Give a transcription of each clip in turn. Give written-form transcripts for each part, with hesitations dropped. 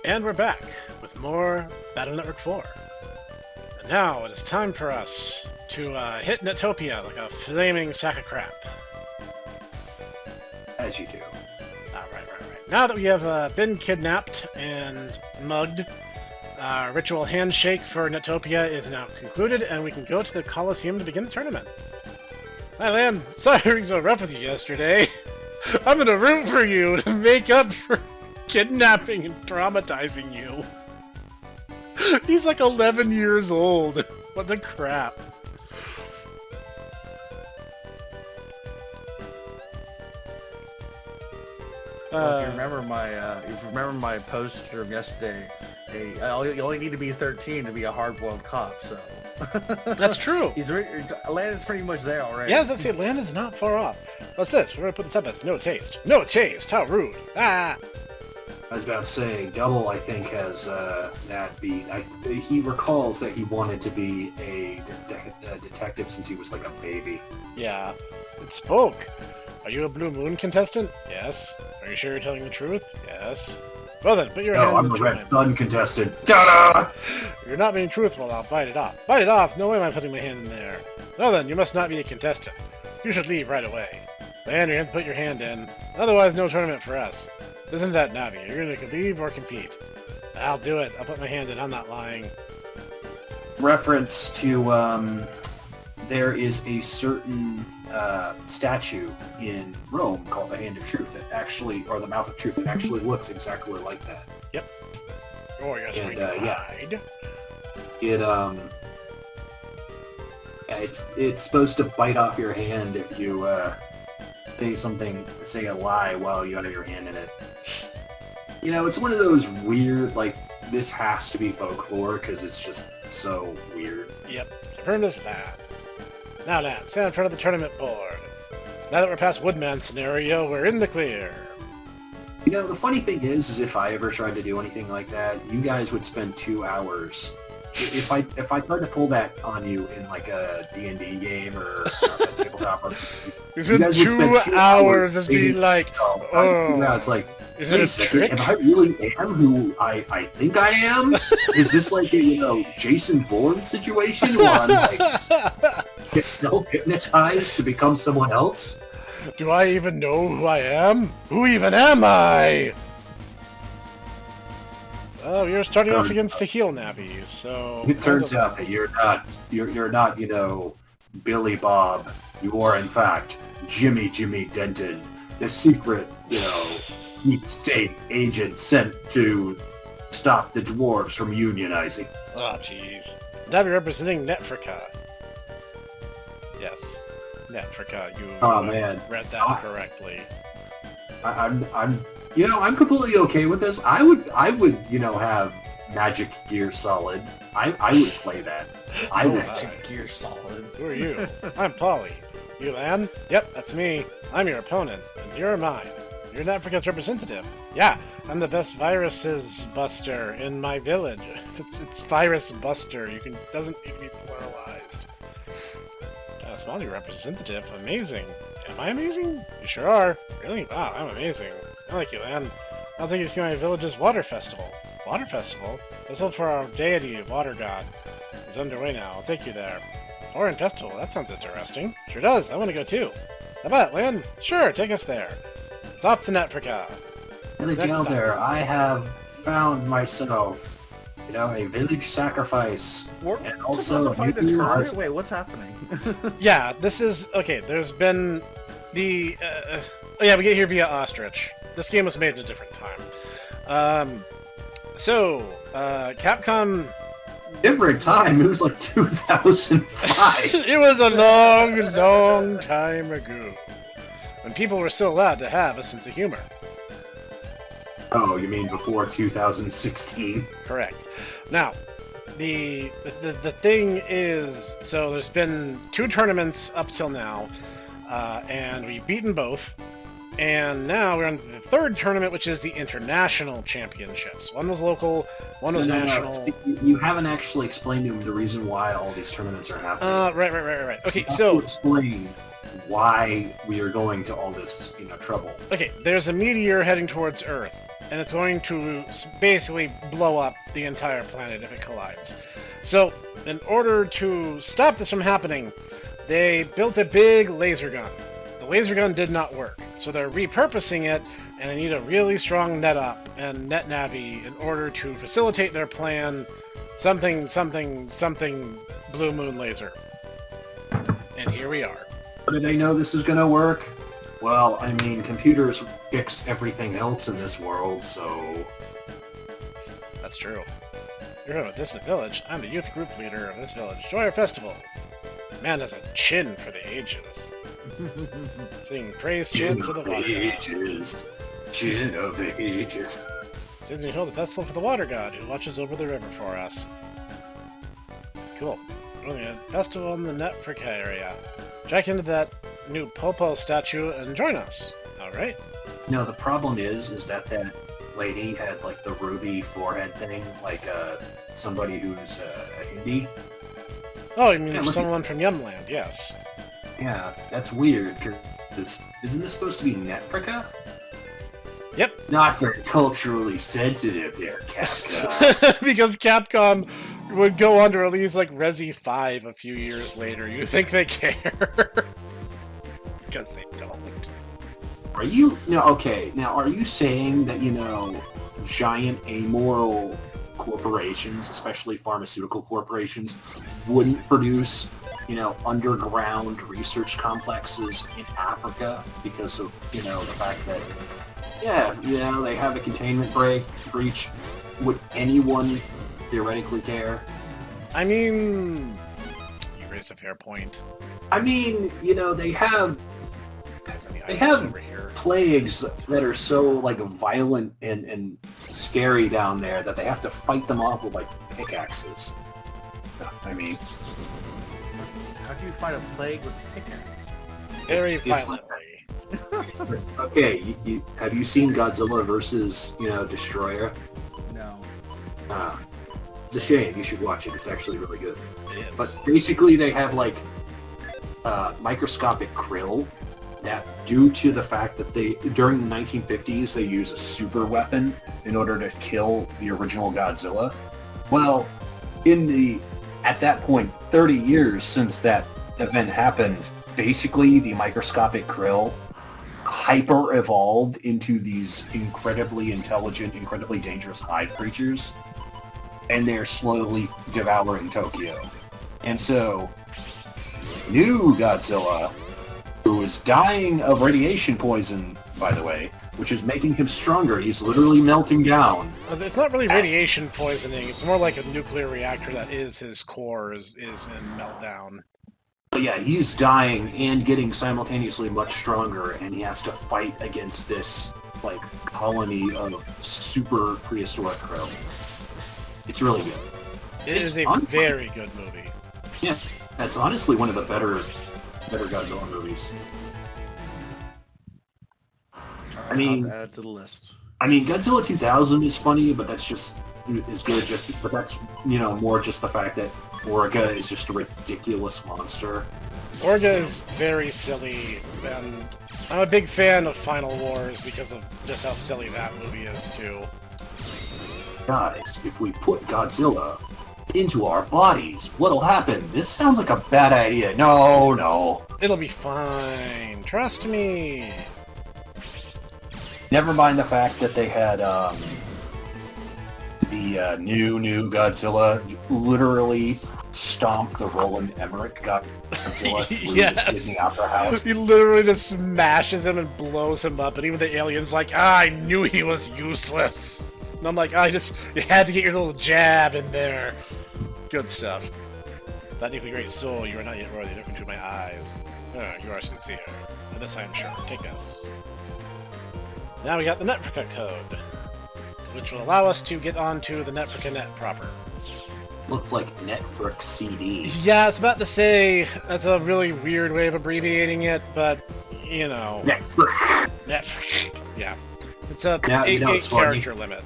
And we're back with more Battle Network 4. And now it is time for us to hit Netopia like a flaming sack of crap. As you do. Right. Now that we have been kidnapped and mugged, our ritual handshake for Netopia is now concluded, and we can go to the Colosseum to begin the tournament. Hi, Lan. Sorry being so rough with you yesterday. I'm gonna root for you to make up for kidnapping and traumatizing you. He's like 11 years old. What the crap? Well, if you remember my post from yesterday, you only need to be 13 to be a hard-boiled cop. So That's true. Landon's pretty much there already. Yeah, let's say Atlanta's not far off. What's this? We're gonna put this up as no taste. No taste. How rude. Ah. I was about to say, Double, I think, has that beat. He recalls that he wanted to be a detective since he was like a baby. Yeah. It spoke. Are you a Blue Moon contestant? Yes. Are you sure you're telling the truth? Yes. Well then, put your hand No, in I'm the a Red twine. Sun contestant. Ta-da! You're not being truthful, I'll bite it off. Bite it off? No way am I putting my hand in there. Well then, you must not be a contestant. You should leave right away. Then you're gonna put your hand in. Otherwise, no tournament for us. Isn't that Navi? You're gonna leave or compete. I'll do it. I'll put my hand in. I'm not lying. Reference to, there is a certain statue in Rome called the Hand of Truth that actually, or the Mouth of Truth, that actually looks exactly like that. Yep. Oh, yes, we yeah. lied. It's supposed to bite off your hand if you say a lie while you have your hand in it. You know, it's one of those weird, like, this has to be folklore because it's just so weird. Yep. Confirmed as that. Now, Nat, stand in front of the tournament board. Now that we're past Woodman scenario, we're in the clear. You know, the funny thing is if I ever tried to do anything like that, you guys would spend 2 hours. If I tried to pull that on you in like a D&D game or a tabletop, It's been 2 hours just being like, yeah, it's like, is it a trick? Am I really am who I think I am? Is this like a Jason Bourne situation where I'm like get self-hypnotized to become someone else? Do I even know who I am? Who even am I? Oh, you're starting off against a heel Navi, so... It turns out that you're not, Billy Bob. You are, in fact, Jimmy Denton, the secret, deep state agent sent to stop the dwarves from unionizing. Oh, jeez. Navi representing Netfrica. Yes, Netfrica. You man. read that correctly. I'm completely okay with this. I would, have Magic Gear Solid. I would play that. Magic Gear Solid. Who are you? I'm Polly. You, Lan? Yep, that's me. I'm your opponent, and you're mine. You're Netfrica's representative. Yeah, I'm the best viruses buster in my village. It's virus buster. Doesn't need to be pluralized. Smiley representative. Amazing. Am I amazing? You sure are. Really? Wow, I'm amazing. I like you, Lan. I'll take you to see my village's water festival. Water festival? This one for our deity, water god. It's underway now. I'll take you there. Foreign festival? That sounds interesting. Sure does. I want to go too. How about it, Lan? Sure, take us there. It's off to Netfrica. Really, down there, I have found myself, a village sacrifice. And also, wait, what's happening? Yeah, this is... Okay, there's been the... we get here via Ostrich. This game was made at a different time. Capcom... Different time? It was like 2005. It was a long, long time ago. When people were still allowed to have a sense of humor. Oh, you mean before 2016? Correct. Now, the thing is, so there's been 2 tournaments up till now, and we've beaten both, and now we're on to the 3rd tournament, which is the International Championships. One was local, one was national. No. You haven't actually explained to me the reason why all these tournaments are happening. Right. Okay, you have so... to explain why we are going to all this, trouble. Okay, there's a meteor heading towards Earth. and it's going to basically blow up the entire planet if it collides. So, in order to stop this from happening, they built a big laser gun. The laser gun did not work, so they're repurposing it, and they need a really strong net op and net navi in order to facilitate their plan. Something blue moon laser. And here we are. How do they know this is going to work? Well, I mean, computers fix everything else in this world, so... That's true. You're from a distant village. I'm the youth group leader of this village. Join our festival. This man has a chin for the ages. Sing praise chant to the water god. Ages. Chin of the ages. Seems we hold the festival for the water god, who watches over the river for us. Cool. We're only a festival in the Netfrica area. Check into that new Popo statue and join us. Alright. No, the problem is that lady had, like, the ruby forehead thing, like, somebody who's a Hindi. Oh, you mean someone from Yumland, yes. Yeah, that's weird, because isn't this supposed to be Netfrica? Yep. Not very culturally sensitive there, Capcom. Because Capcom would go on to release, like, Resi 5 a few years later. You think they care? Because they don't. Are you... No, okay, now are you saying that, you know, giant amoral corporations, especially pharmaceutical corporations, wouldn't produce, you know, underground research complexes in Africa because of, you know, the fact that, yeah, you know, they have a containment breach? Would anyone theoretically care? I mean... You raise a fair point. I mean, you know, they have over here. plagues that are so, like, violent and scary down there that they have to fight them off with, like, pickaxes. I mean... How do you fight a plague with pickaxe? Very it's violently. Okay, have you seen Godzilla versus, you know, Destroyer? No. It's a shame. You should watch it. It's actually really good. It is. But basically, they have, like, microscopic krill that, due to the fact that during the 1950s, they use a super weapon in order to kill the original Godzilla. Well, at that point, 30 years since that event happened, basically the microscopic krill hyper-evolved into these incredibly intelligent, incredibly dangerous hive creatures, and they're slowly devouring Tokyo. And so, new Godzilla, who is dying of radiation poison, by the way, which is making him stronger. He's literally melting down. It's not really radiation poisoning. It's more like a nuclear reactor that is his core is in meltdown. But yeah, he's dying and getting simultaneously much stronger, and he has to fight against this, like, colony of super prehistoric krill. It's really good. It is a very good movie. Yeah, that's honestly one of the better Godzilla movies. I mean, I'll add it to the list. I mean, Godzilla 2000 is funny, but that's just is good. But that's, you know, more just the fact that Orga is just a ridiculous monster. Orga is very silly, and I'm a big fan of Final Wars because of just how silly that movie is too. Guys, if we put Godzilla into our bodies, what'll happen? This sounds like a bad idea. No. It'll be fine. Trust me. Never mind the fact that they had the new Godzilla literally stomp the Roland Emmerich Godzilla through the Sydney Opera House. He literally just smashes him and blows him up, and even the alien's like, I knew he was useless. And I'm like, you had to get your little jab in there. Good stuff. That deeply great soul, you are not yet worthy to look into my eyes. You are sincere. Of this I am sure. Take this. Now we got the Netfrica code, which will allow us to get onto the Netfrica net proper. Looked like Netflix CD. Yeah, I was about to say, that's a really weird way of abbreviating it, but, you know. Netfrica. Yeah. It's a 8 character limit.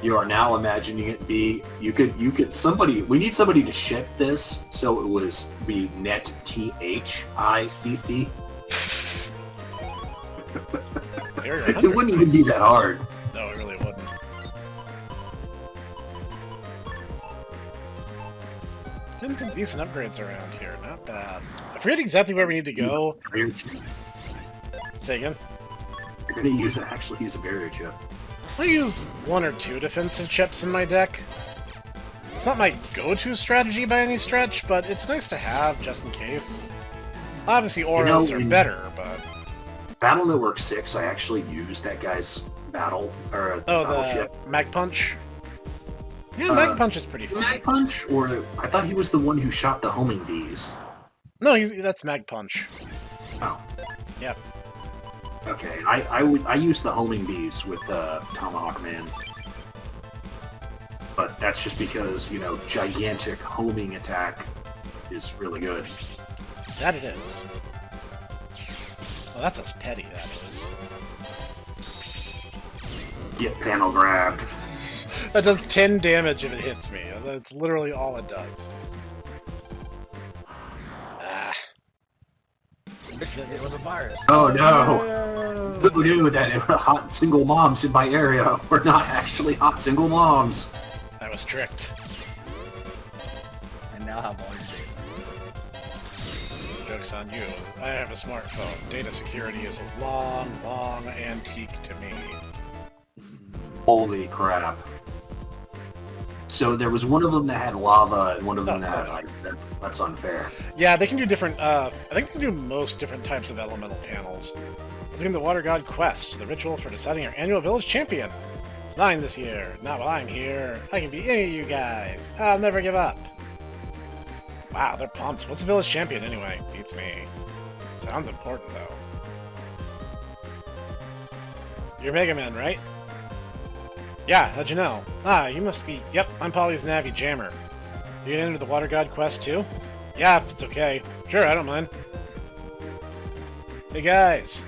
You are now imagining it be, we need somebody to ship this, so it was be net THICC. It wouldn't even be that hard. No, it really wouldn't. Been some decent upgrades around here, not bad. I forget exactly where we need to go. Say again? You're gonna actually use a barrier chip. I use 1 or 2 defensive chips in my deck. It's not my go-to strategy by any stretch, but it's nice to have just in case. Obviously, auras are better, but... Battle Network 6, I actually used that guy's battle chip. Mag Punch? Yeah, Mag Punch is pretty fun. Mag Punch? Or I thought he was the one who shot the homing bees. No, that's Mag Punch. Oh. Yep. Okay, I use the homing bees with Tomahawk Man. But that's just because, you know, gigantic homing attack is really good. That it is. Well, that's as petty, that is. Get panel grabbed. That does 10 damage if it hits me. That's literally all it does. Ah. It was a virus. Oh no! Who knew that hot single moms in my area were not actually hot single moms? I was tricked. And now have all your data. Joke's on you. I have a smartphone. Data security is a long, long antique to me. Holy crap. So there was one of them that had lava and one of them that had ice. That's unfair. Yeah, they can do different, I think they can do most different types of elemental panels. Let's get the Water God Quest, the ritual for deciding our annual village champion. It's mine this year. Not while I'm here. I can be any of you guys. I'll never give up. Wow, they're pumped. What's the village champion anyway? Beats me. Sounds important, though. You're MegaMan, right? Yeah, how'd you know? Ah, you must be... Yep, I'm Polly's Navi Jammer. You gonna enter the Water God quest, too? Yeah, if it's okay. Sure, I don't mind. Hey, guys.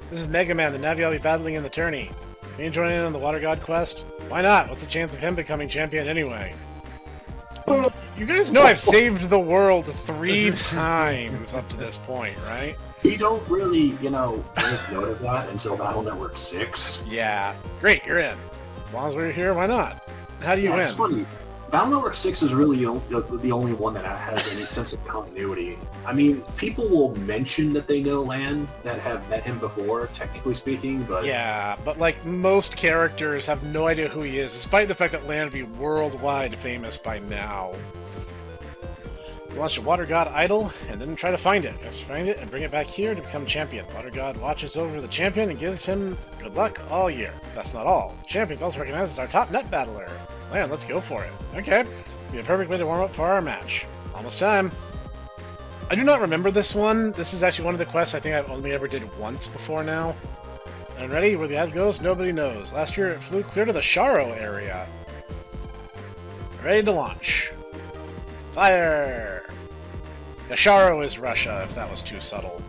This is MegaMan, the Navi I'll be battling in the tourney. Can you join in on the Water God quest? Why not? What's the chance of him becoming champion anyway? You guys know I've saved the world 3 times up to this point, right? You don't really, you know, take note of that until Battle Network 6. Yeah. Great, you're in. As long as we're here, why not? How do you win? It's funny. Battle Network 6 is really the only one that has any sense of continuity. I mean, people will mention that they know Lan, that have met him before, technically speaking, but... Yeah, but like most characters have no idea who he is, despite the fact that Lan would be worldwide famous by now. Launch a Water God idol, and then try to find it. Just find it and bring it back here to become champion. Water God watches over the champion and gives him good luck all year. That's not all. The champion's also recognized as our top net battler. Man, let's go for it. Okay. Be a perfect way to warm up for our match. Almost time. I do not remember this one. This is actually one of the quests I think I've only ever did once before now. And ready? Where the ad goes, nobody knows. Last year it flew clear to the Sharo area. Ready to launch. Fire! Sharo is Russia, if that was too subtle.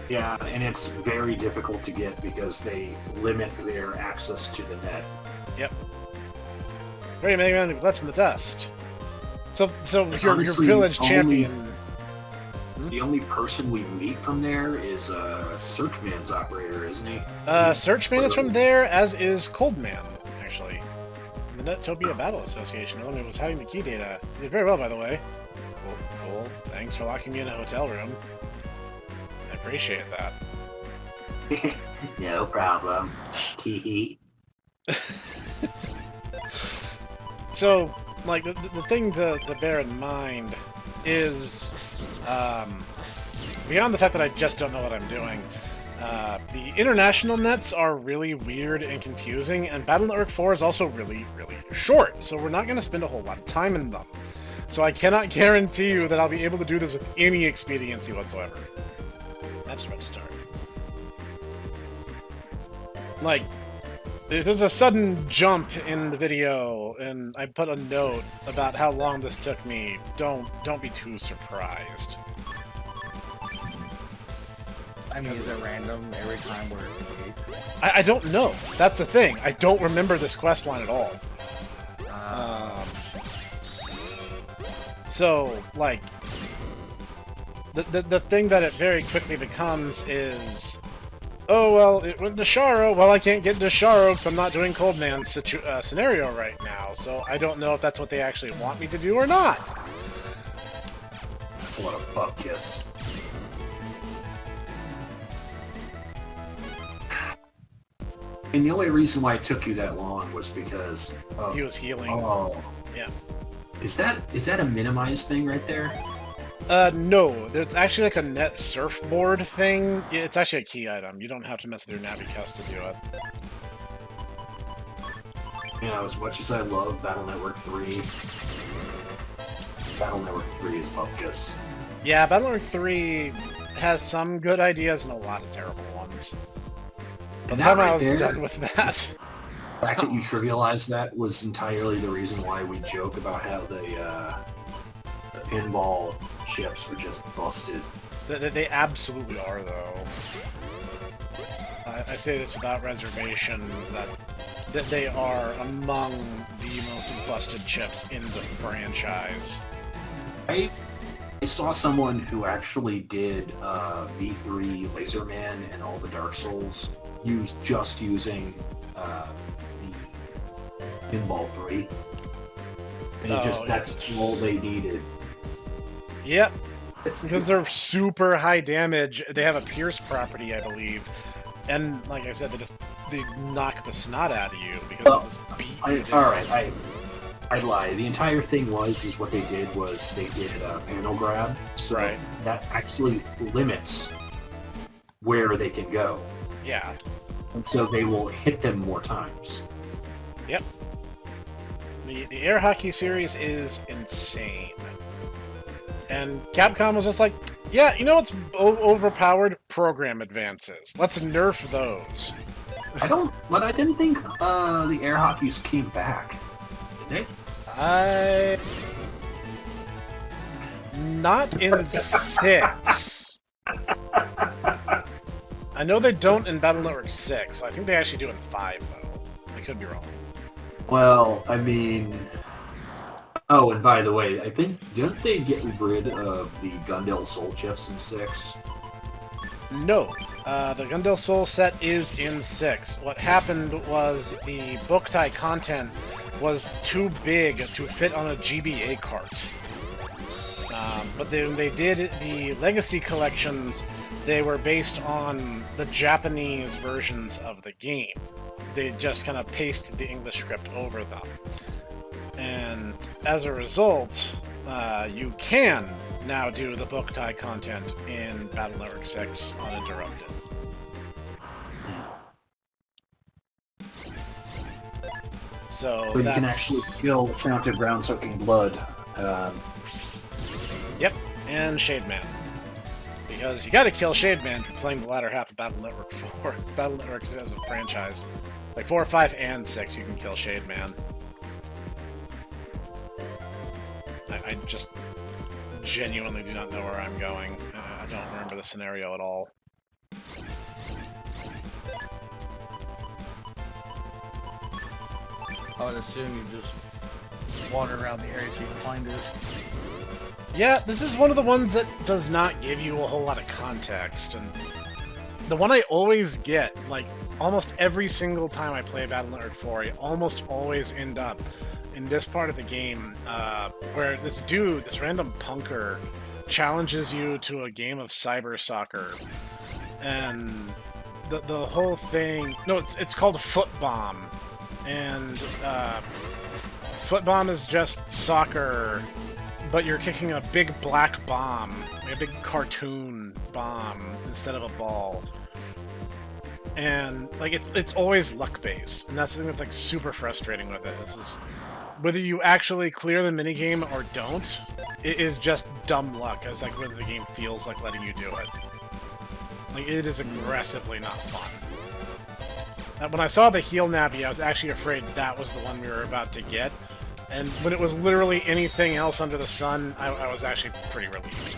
Yeah, and it's very difficult to get because they limit their access to the net. Yep. Ready, MegaMan, left in the dust. So your village champion... The only person we meet from there is Searchman's operator, isn't he? Searchman is from there, as is Coldman, actually. The Nettopia Battle Association. The one who was hiding the key data. You did very well, by the way. Cool. Thanks for locking me in a hotel room. I appreciate that. No problem. Tee. So, like, the thing to bear in mind is, beyond the fact that I just don't know what I'm doing, the international nets are really weird and confusing, and Battle Network 4 is also really, really short, so we're not going to spend a whole lot of time in them. So I cannot guarantee you that I'll be able to do this with any expediency whatsoever. That's about to start. Like, if there's a sudden jump in the video, and I put a note about how long this took me, don't be too surprised. I mean, is it random every time we're engaged? I don't know. That's the thing. I don't remember this quest line at all. So, like, the thing that it very quickly becomes is, oh, well, it went to Sharo. Well, I can't get into Sharo because I'm not doing Cold Man scenario right now, so I don't know if that's what they actually want me to do or not. That's a lot of butt kiss. And the only reason why it took you that long was because He was healing. Oh, Yeah. is that a minimized thing right there? No. There's actually like a net surfboard thing. It's actually a key item. You don't have to mess with your Navi Cuss to do it. You know, as much as I love Battle Network 3, Battle Network 3 is butt kiss. Yeah, Battle Network 3 has some good ideas and a lot of terrible ones. By the time I was done with that... The fact that you trivialized that was entirely the reason why we joke about how the pinball chips were just busted. They absolutely are, though. I say this without reservation, that they are among the most busted chips in the franchise. I saw someone who actually did V3 Laserman and all the Dark Souls using the Pinball 3. And that's all they needed. Yep. It's because they're super high damage. They have a pierce property, I believe. And like I said, they knock the snot out of you because of this beat. Alright, I lie. The entire thing is what they did was they did a panel grab. So that actually limits where they can go. Yeah. And so they will hit them more times. Yep. The air hockey series is insane. And Capcom was just like, yeah, you know what's overpowered? Program advances. Let's nerf those. I didn't think the air hockeys came back. Did they? Not in 6. I know they don't in Battle Network 6. I think they actually do in 5, though. I could be wrong. Well, I mean... Oh, and by the way, I think, didn't they get rid of the Gundel Soul chips in 6? No. The Gundel Soul set is in 6. What happened was the book tie content was too big to fit on a GBA cart. But then they did the Legacy collections. They were based on the Japanese versions of the game. They just kind of pasted the English script over them. And as a result, you can now do the book tie content in Battle Network 6 uninterrupted. So you can actually kill counted ground-soaking blood. Yep, and Shade Man. Because you gotta kill Shade Man if you're playing the latter half of Battle Network 4. Battle Network as a franchise. Like 4, 5, and 6, you can kill Shade Man. I just genuinely do not know where I'm going. I don't remember the scenario at all. I would assume you just wander around the area so you can find it. Yeah, this is one of the ones that does not give you a whole lot of context, and the one I always get, like, almost every single time I play Battle Network 4, I almost always end up in this part of the game, where this dude, this random punker, challenges you to a game of cyber soccer, and the whole thing... No, it's called Foot Bomb, and Foot Bomb is just soccer, but you're kicking a big black bomb, like a big cartoon bomb, instead of a ball. And, like, it's always luck-based, and that's the thing that's, like, super frustrating with it. This is... Whether you actually clear the minigame or don't, it is just dumb luck, as like whether the game feels like letting you do it. Like, it is aggressively not fun. When I saw the heal Navi, I was actually afraid that was the one we were about to get. And when it was literally anything else under the sun, I was actually pretty relieved.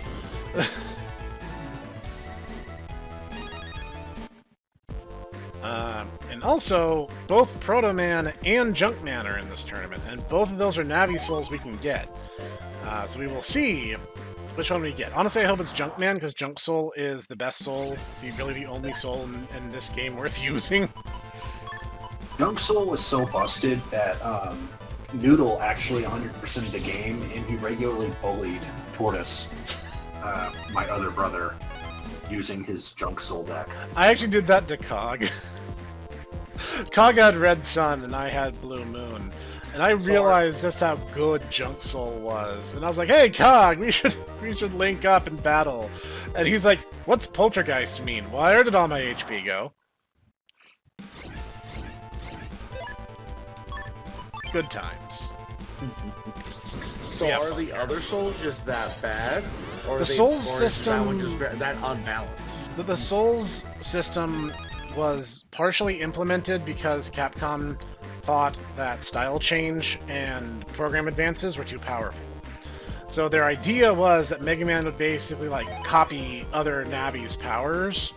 And also, both Proto Man and Junk Man are in this tournament, and both of those are Navi Souls we can get. So we will see Which one we get? Honestly, I hope it's Junkman, because Junk Soul is the best soul. It's really the only soul in this game worth using. Junk Soul was so busted that Noodle actually 100% of the game, and he regularly bullied Tortoise, my other brother, using his Junk Soul deck. I actually did that to Cog. Cog had Red Sun, and I had Blue Moon. And I realized just how good Junk Soul was. And I was like, hey, Cog, we should link up and battle. And he's like, what's Poltergeist mean? Well, where did all my HP go? Good times. So Yeah, are the other souls just that bad? Or The are they, Souls or is system- that one just that unbalanced? The Souls system was partially implemented because Capcom thought that style change and program advances were too powerful. So their idea was that Mega Man would basically like copy other Navi's powers,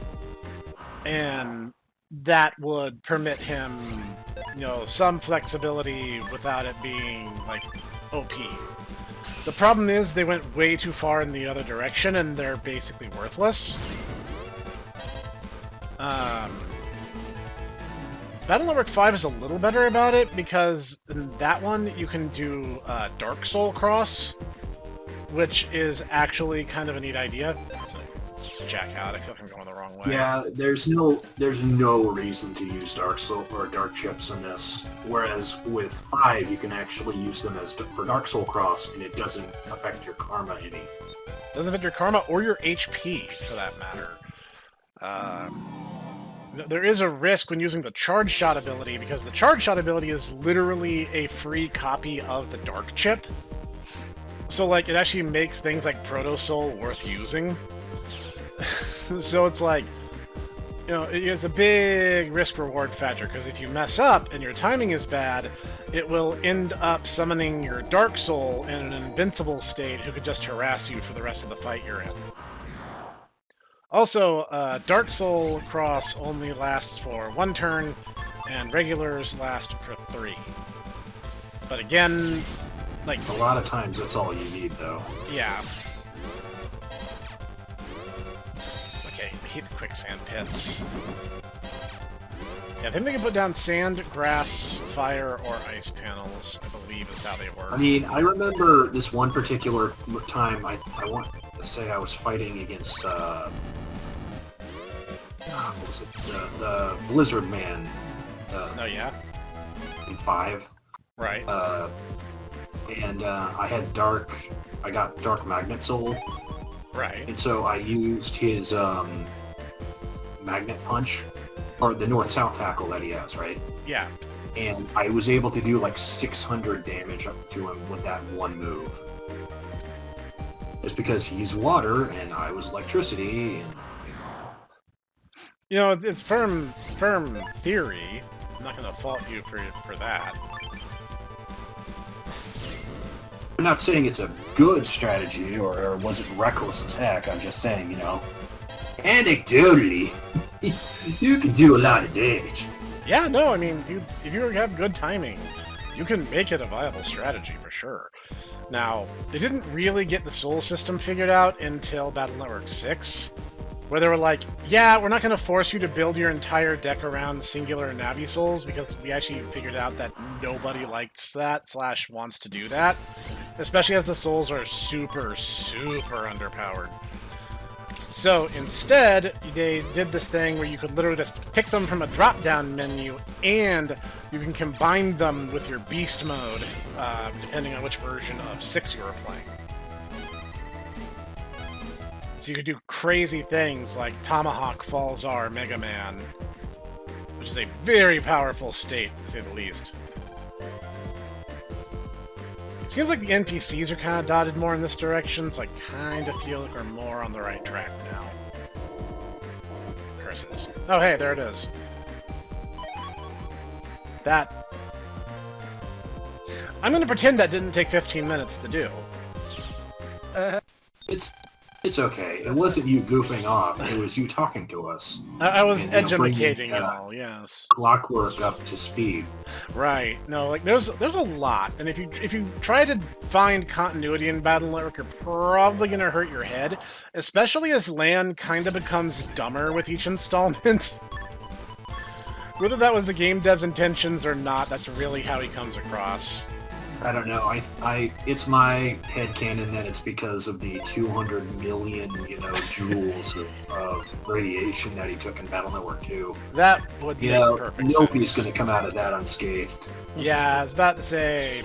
and that would permit him, some flexibility without it being like OP. The problem is they went way too far in the other direction, and they're basically worthless. Battle Network 5 is a little better about it, because in that one you can do Dark Soul Cross, which is actually kind of a neat idea. So, jack out, I feel like I'm going the wrong way. Yeah, there's no reason to use Dark Soul or Dark Chips in this. Whereas with 5, you can actually use them for Dark Soul Cross, and it doesn't affect your karma any. Doesn't affect your karma or your HP, for that matter. There is a risk when using the Charge Shot ability, because the Charge Shot ability is literally a free copy of the Dark Chip. So, like, it actually makes things like Proto Soul worth using. So it's like, it's a big risk-reward factor, because if you mess up and your timing is bad, it will end up summoning your Dark Soul in an invincible state who could just harass you for the rest of the fight you're in. Also, Dark Soul Cross only lasts for 1 turn, and regulars last for 3. But again, like... A lot of times that's all you need, though. Yeah. Okay, I hate the quicksand pits. Yeah, I think they can put down sand, grass, fire, or ice panels, I believe is how they work. I mean, I remember this one particular time, I want to say I was fighting against, what was it? The Blizzard Man. Oh, yeah? In 5. Right. And I got Dark Magnet Soul. Right. And so I used his Magnet Punch, or the North-South tackle that he has, right? Yeah. And I was able to do like 600 damage up to him with that one move. It's because he's water and I was electricity, and it's firm theory. I'm not going to fault you for that. I'm not saying it's a good strategy or was it reckless as heck. I'm just saying, anecdotally, you can do a lot of damage. Yeah, no, I mean, if you have good timing, you can make it a viable strategy for sure. Now, they didn't really get the soul system figured out until Battle Network 6, where they were like, yeah, we're not going to force you to build your entire deck around singular Navi souls, because we actually figured out that nobody likes that / wants to do that, especially as the souls are super, super underpowered. So instead, they did this thing where you could literally just pick them from a drop-down menu, and you can combine them with your beast mode, depending on which version of 6 you were playing. So you could do crazy things like Tomahawk Falzar Mega Man, which is a very powerful state, to say the least. It seems like the NPCs are kind of dotted more in this direction, so I kind of feel like we're more on the right track now. Curses. Oh, hey, there it is. That... I'm going to pretend that didn't take 15 minutes to do. It's It's okay. It wasn't you goofing off. It was you talking to us. I was And, educating bringing, y'all, yes. Clockwork up to speed. Right. No, like there's a lot, and if you try to find continuity in Battle Network, you're probably gonna hurt your head, especially as Lan kind of becomes dumber with each installment. Whether that was the game dev's intentions or not, that's really how he comes across. I don't know. It's my headcanon that it's because of the 200 million, joules of radiation that he took in Battle Network 2. That would make perfect sense. Nobody's going to come out of that unscathed. Yeah, I was about to say...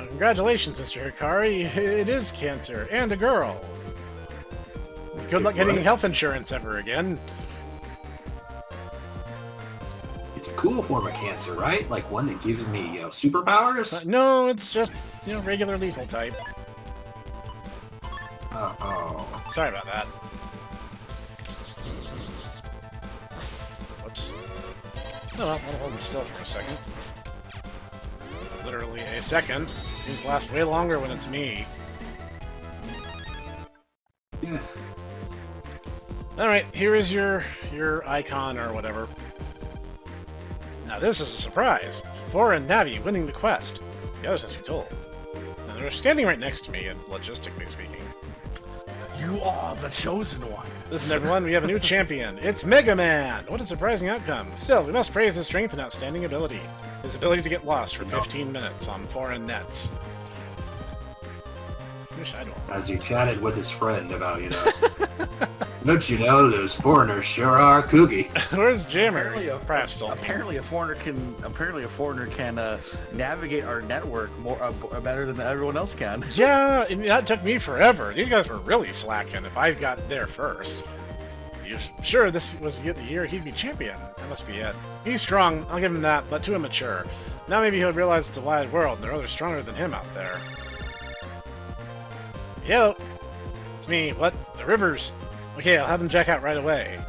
congratulations, Mr. Hikari. It is cancer, and a girl. Good luck getting health insurance ever again. It's a cool form of cancer, right? Like one that gives me, superpowers? No, it's just, regular lethal type. Oh. Sorry about that. Whoops. Oh well, I'll hold him still for a second. Literally a second. Seems to last way longer when it's me. Yeah. Alright, here is your icon or whatever. Now this is a surprise. Foreign Navi winning the quest. The others, as you told. Now they're standing right next to me, logistically speaking. You are the chosen one. Listen, everyone, we have a new champion. It's MegaMan! What a surprising outcome. Still, we must praise his strength and outstanding ability. His ability to get lost for 15 minutes on foreign nets. Wish I'd won. As he chatted with his friend about, don't you know, those foreigners sure are kooky. Where's Jammer? Perhaps still. Apparently a foreigner can navigate our network more better than everyone else can. Yeah, and that took me forever. These guys were really slacking if I got there first. You sure this was the year he'd be champion? That must be it. He's strong, I'll give him that, but too immature. Now maybe he'll realize it's a wide world and there are others stronger than him out there. Yo! It's me. What? The rivers. Okay, I'll have them jack out right away.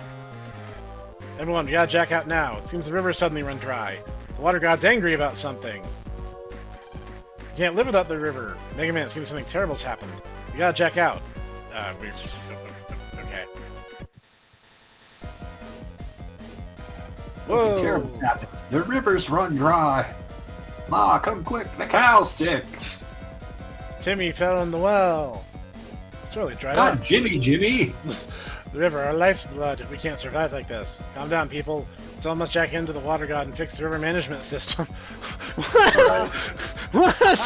Everyone, we gotta jack out now. It seems the river suddenly run dry. The water god's angry about something. You can't live without the river. MegaMan, it seems something terrible's happened. We gotta jack out. Okay. Whoa! Something terrible's happened. The rivers run dry. Ma, come quick, the cow's sick. Timmy fell in the well. It's totally dried Come up. on, Jimmy. The river, our life's blood. We can't survive like this. Calm down, people. Someone must jack into the water god and fix the river management system. What?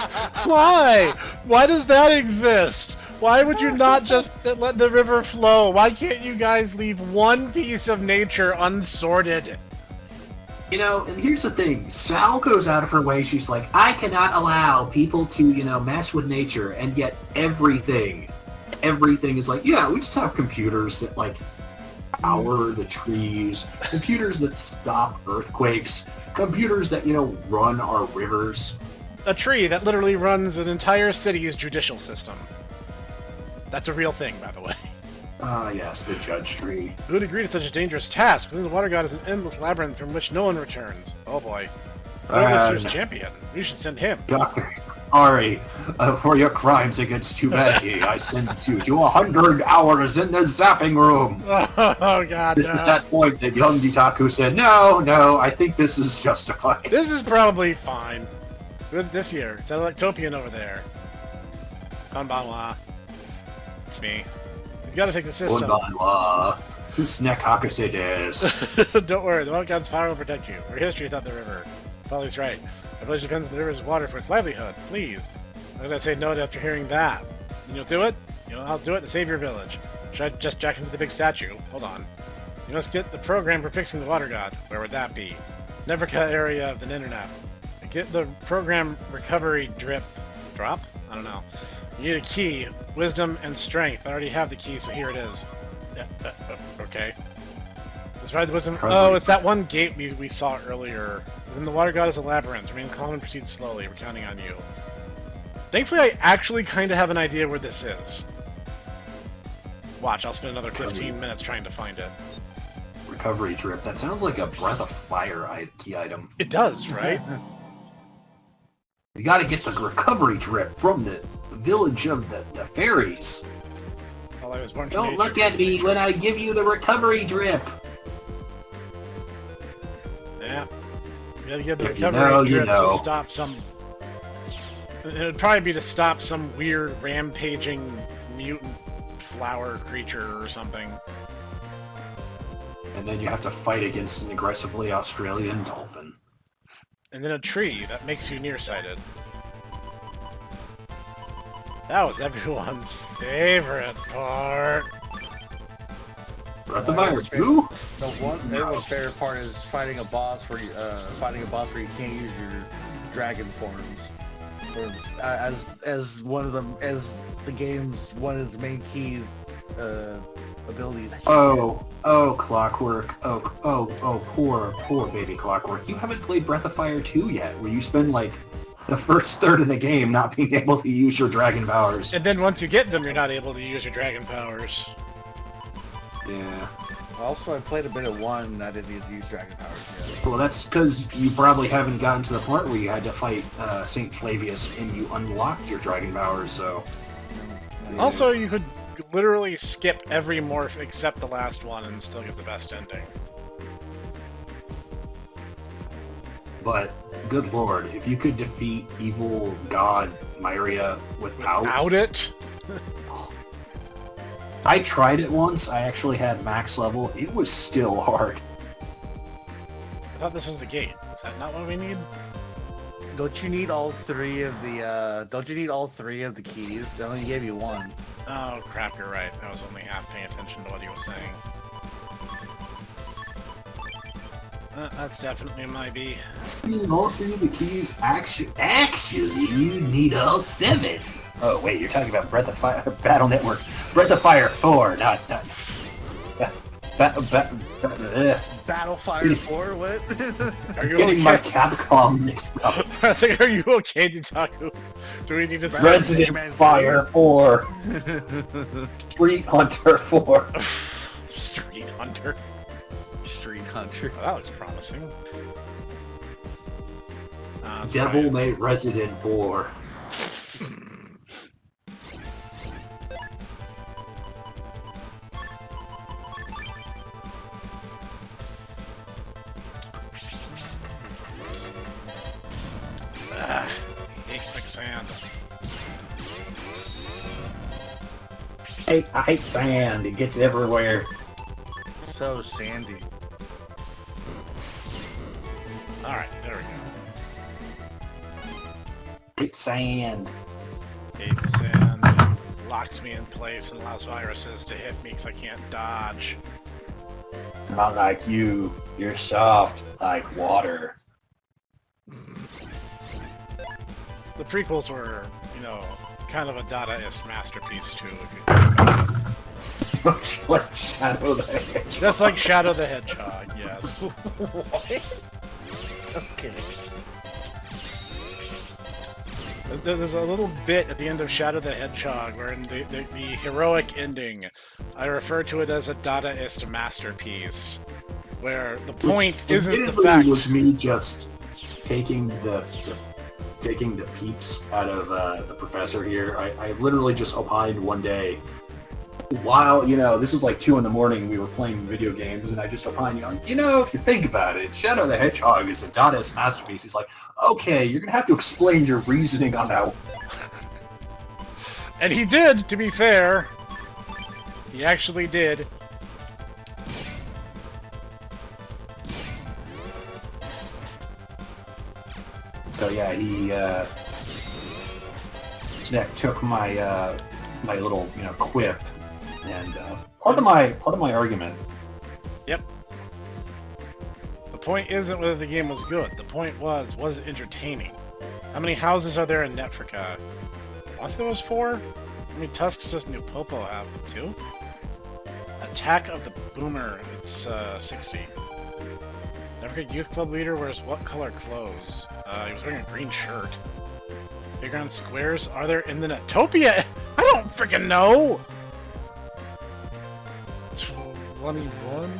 Why? Why does that exist? Why would you not just let the river flow? Why can't you guys leave one piece of nature unsorted? And here's the thing. Sal goes out of her way. She's like, I cannot allow people to, mess with nature. And yet everything is like, yeah, we just have computers that, power the trees. Computers that stop earthquakes. Computers that, run our rivers. A tree that literally runs an entire city's judicial system. That's a real thing, by the way. Ah, yes, the judge tree. Who would agree to such a dangerous task? Within the water god is an endless labyrinth from which no one returns. Oh boy. What this year's champion? We should send him. Doctor, sorry for your crimes against humanity. I sent you to 100 hours in the zapping room. Oh god, This is that point that young Ditaku said, no, I think this is justified. This is probably fine. This year. It's Electopian over there. Konbanwa. It's me. He's got to fix the system. Konbanwa. Snek Hakase desu. Don't worry, the water god's power will protect you. Our history without the river. Polly's right. Our village depends on the river's water for its livelihood. Please. How did I say no after hearing that? Then you'll do it? I'll do it to save your village. Should I just jack into the big statue? Hold on. You must get the program for fixing the water god. Where would that be? Netfrica area of the internet. Get the program recovery drop? I don't know. You need a key, wisdom, and strength. I already have the key, so here it is. Okay. Let's ride the wisdom. Oh, it's that one gate we saw earlier. Within the water god is a labyrinth. Remain calm and proceed slowly. We're counting on you. Thankfully, I actually kind of have an idea where this is. Watch, I'll spend another 15 minutes trying to find it. Recovery drip. That sounds like a Breath of Fire key item. It does, right? You gotta get the recovery drip from the village of the fairies. I was born. Don't look at me when I give you the recovery drip. Yeah. You gotta get the If you recovery know, you drip know. to stop some... It would probably be to stop some weird rampaging mutant flower creature or something. And then you have to fight against an aggressively Australian dolphin. And then a tree that makes you nearsighted. That was everyone's favorite part. Breath of Fire 2? The one everyone's favorite part is fighting a boss where you can't use your dragon forms. As one of them, as the game's one of its main keys, abilities. Oh, Clockwork. Poor baby Clockwork. You haven't played Breath of Fire 2 yet, where you spend like the first third of the game not being able to use your dragon powers. And then once you get them, you're not able to use your dragon powers. Yeah. Also, I played a bit of 1 and I didn't need to use dragon powers yet. Well, that's because you probably haven't gotten to the point where you had to fight St. Flavius and you unlocked your dragon powers, so... Yeah. Also, you could literally skip every morph except the last one and still get the best ending. But, good lord, if you could defeat evil god Myria Without it? I tried it once, I actually had max level, it was still hard. I thought this was the gate. Is that not what we need? Don't you need all 3 of the? Don't you need all 3 of the keys? They only gave you 1. Oh crap, you're right. I was only half paying attention to what he was saying. That's definitely my B. You need all 3 of the keys? Actually, you need all 7. Oh wait, you're talking about Breath of Fire Battle Network. Breath of Fire 4, not Battle Fire 4? What? Are you getting okay? my Capcom mixed up. I think, are you okay, Ditaku? Do we need to say Resident Fire 4. Street Hunter 4. Street Hunter? Street Hunter. Oh, that looks promising. That's Devil right. May Resident 4. I hate quicksand. I hate sand. It gets everywhere. So sandy. Alright, there we Hate sand. go. Hate sand. Locks me in place and allows viruses to hit me because I can't dodge. Not like you. You're soft like water. The prequels were, you know, kind of a Dadaist masterpiece too. If you think about it. Much like Shadow the Hedgehog. Just like Shadow the Hedgehog, yes. What? Okay. There's a little bit at the end of Shadow the Hedgehog where in the heroic ending, I refer to it as a Dadaist masterpiece, where the point isn't the Admittedly, fact... was me just taking the peeps out of the professor here. I literally just opined one day while, you know, this was like 2 in the morning, we were playing video games, and I just opined, you know, if you think about it, Shadow the Hedgehog is a Dadaist masterpiece. He's like, okay, you're gonna have to explain your reasoning on that. And he did, to be fair. He actually did. So yeah, he Snek took my my little, you know, quip, and part of my argument. Yep. The point isn't whether the game was good. The point was it entertaining? How many houses are there in Netfrica? Once there was 4? How many tusks does New Popo have? 2? Attack of the Boomer. It's 60. Netfrica Youth Club leader wears what color clothes? He was wearing a green shirt. Playground squares are there in the Netopia? I don't freaking know! 21?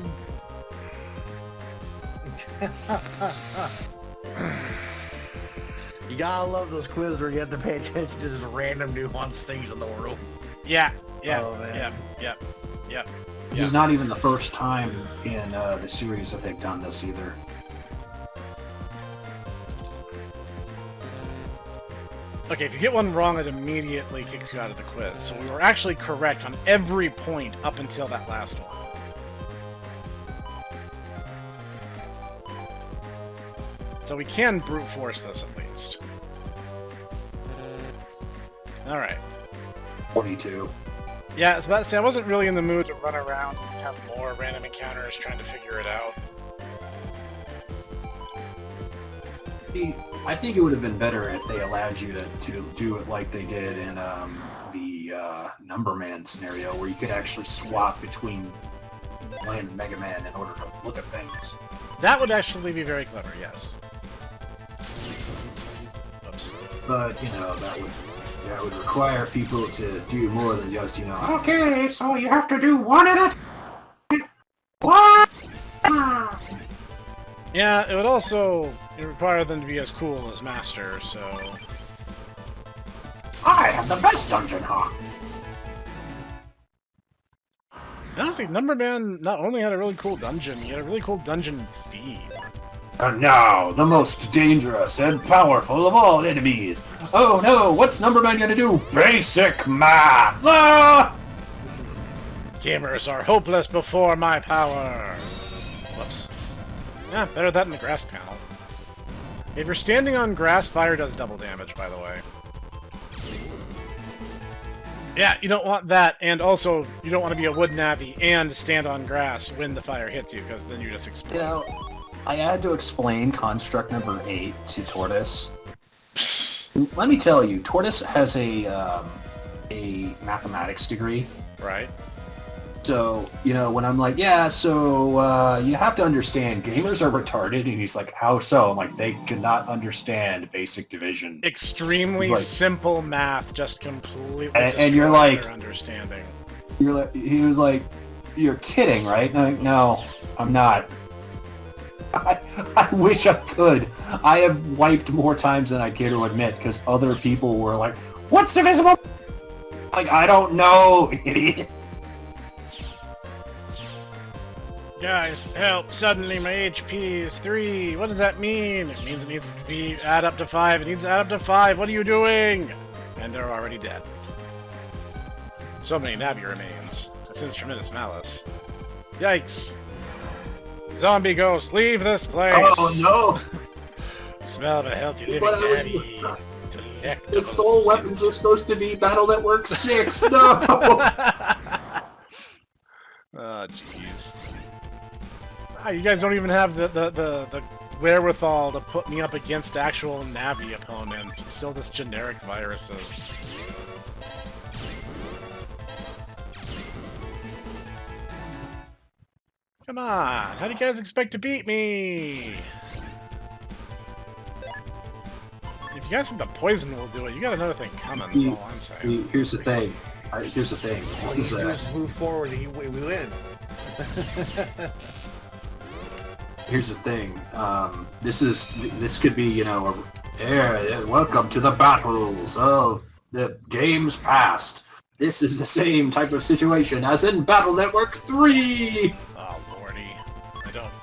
You gotta love those quizzes where you have to pay attention to just random nuanced things in the world. Yeah, Yeah, Oh, man. yeah. Which is not even the first time in the series that they've done this either. Okay, if you get one wrong, it immediately kicks you out of the quiz. So we were actually correct on every point up until that last one. So we can brute force this at least. Alright. 42. Yeah, I was about to say, I wasn't really in the mood to run around and have more random encounters trying to figure it out. I think it would have been better if they allowed you to do it like they did in the Number Man scenario, where you could actually swap between Land and Mega Man in order to look at things. That would actually be very clever, yes. Oops. But, you know, that would require people to do more than just, you know, okay, so you have to do one at a time. What? Yeah, it would also require them to be as cool as Master, so... I have the best dungeon hawk. Honestly, Number Man not only had a really cool dungeon, he had a really cool dungeon theme. And now, the most dangerous and powerful of all enemies. Oh no, what's Numberman gonna do? Basic math! Ah! Gamers are hopeless before my power! Whoops. Yeah, better that than the grass panel. If you're standing on grass, fire does double damage, by the way. Yeah, you don't want that, and also, you don't want to be a wood Navi and stand on grass when the fire hits you, because then you just explode. You know, I had to explain construct number 8 to Tortoise. Let me tell you, Tortoise has a mathematics degree. Right. So, you know, when I'm like, yeah, so you have to understand, gamers are retarded, and he's like, how so? I'm like, they cannot understand basic division. Extremely Like, simple math just completely and you're destroys like- their understanding. He was like, you're kidding, right? And I'm like, no, I'm not. I wish I could. I have wiped more times than I care to admit, because other people were like, what's divisible? Like, I don't know, idiot. Guys, help! Suddenly my HP is 3. What does that mean? It means it needs to be add up to 5. It needs to add up to 5. What are you doing? And they're already dead. So many Navi remains. Since tremendous malice. Yikes! Zombie ghost, leave this place! Oh no! Smell of a healthy living But I was- Navi. Delectable The soul scent. weapons are supposed to be Battle Network 6. No! Oh, jeez. Ah, you guys don't even have the wherewithal to put me up against actual Navi opponents. It's still just generic viruses. Come on, how do you guys expect to beat me? If you guys think the poison will do it, you got another thing coming, that's all I'm saying. Here's the thing. Here's the thing. All This you is do a... is move forward and we win. Here's the thing. This could be, you know, welcome to the battles of the games past. This is the same type of situation as in Battle Network 3. Oh lordy,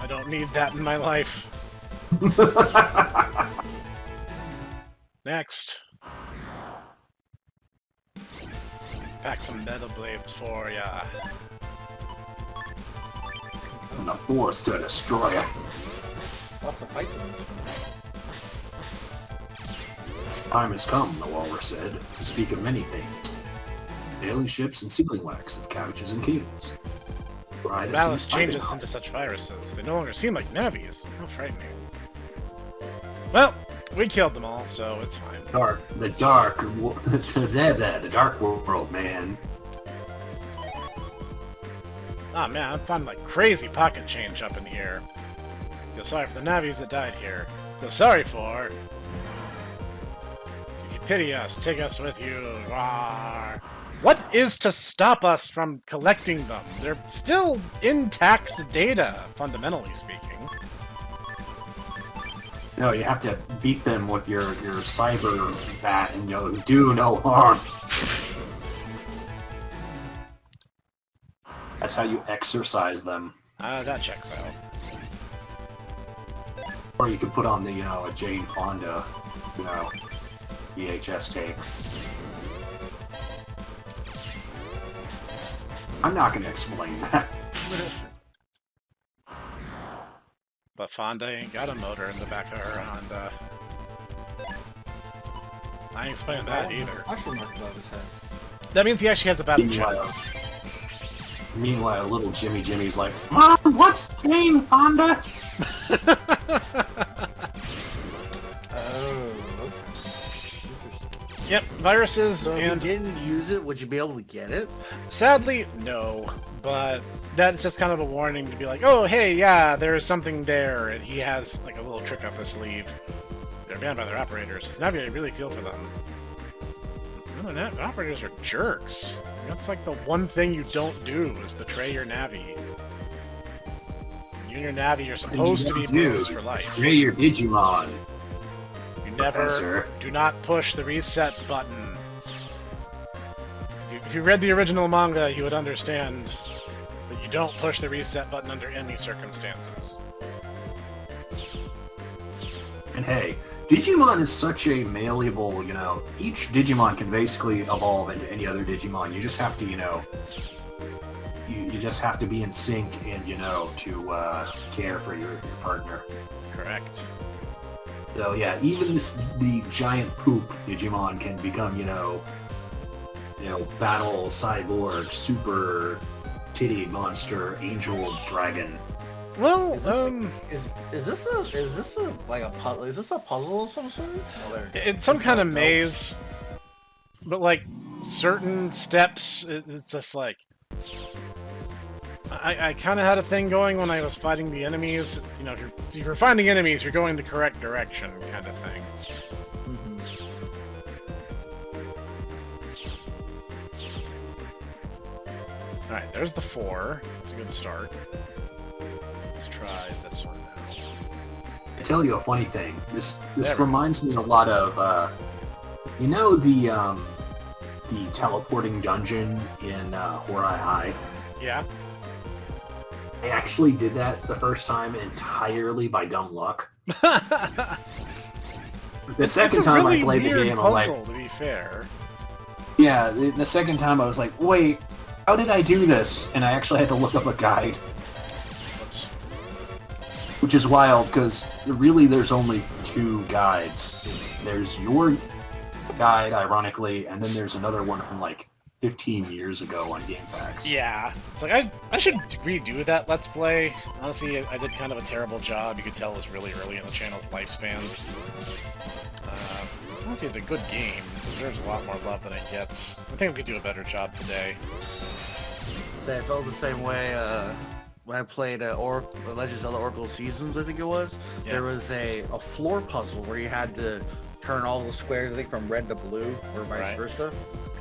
I don't need that in my life. Next. Pack some metal blades for ya. And the force to destroy it. Lots of fights in this. Time has come, the walrus said, to speak of many things. Alien ships and sealing wax of couches and cables. Malice changes into such viruses. They no longer seem like Navis. How frightening. Well, we killed them all, so it's fine. The dark world, man. Ah man, I'm finding like crazy pocket change up in here. Feel sorry for the Navis that died here. Feel sorry for... If you pity us, take us with you. Rawr. What is to stop us from collecting them? They're still intact data, fundamentally speaking. No, you have to beat them with your cyber bat and do no harm. That's how you exercise them. That checks out. Or you could put on the, a Jane Fonda, VHS tape. I'm not going to explain that. But Fonda ain't got a motor in the back of her Honda. I ain't explaining that either. Question mark above his head. That means he actually has a battle jet. Meanwhile, little Jimmy's like, Mom, what's Jane Fonda? Oh, okay. Yep, viruses So if and... you didn't use it, would you be able to get it? Sadly, no. But that's just kind of a warning to be like, oh, hey, yeah, there is something there. And he has, like, a little trick up his sleeve. They're banned by their operators. So now I really feel for them. The operators are jerks. That's like the one thing you don't do is betray your Navi. You and your Navi are supposed to be bros for life. Betray your Digimon. You never Professor. do not push the reset button. If you read the original manga, you would understand that you don't push the reset button under any circumstances. And hey, Digimon is such a malleable, each Digimon can basically evolve into any other Digimon. You just have to, you just have to be in sync and, to care for your partner. Correct. So yeah, even the giant poop Digimon can become, battle cyborg, super titty monster, angel dragon. Well, Is this a like a puzzle? Is this a puzzle of some sort? it's some kind of maze, but like certain steps, it's just like I kind of had a thing going when I was fighting the enemies. If you're finding enemies, you're going the correct direction, kind of thing. All right, there's the 4. It's a good start. Let's try this one now. I tell you a funny thing. This There we reminds me a lot of the teleporting dungeon in Horai High. Yeah. I actually did that the first time entirely by dumb luck. The second time I played the game, I'm like, to be fair. yeah. The second time I was like, wait, how did I do this? And I actually had to look up a guide. Whoops. Which is wild, because really there's only 2 guides. There's your guide, ironically, and then there's another one from like 15 years ago on GameFAQs. Yeah. It's like, I should redo that Let's Play. Honestly, I did kind of a terrible job. You could tell it was really early in the channel's lifespan. Honestly, it's a good game. It deserves a lot more love than it gets. I think we could do a better job today. So I felt the same way when I played Legend of Zelda Oracle Seasons, I think it was. Yeah. There was a floor puzzle where you had to turn all the squares, I think, from red to blue, or vice versa.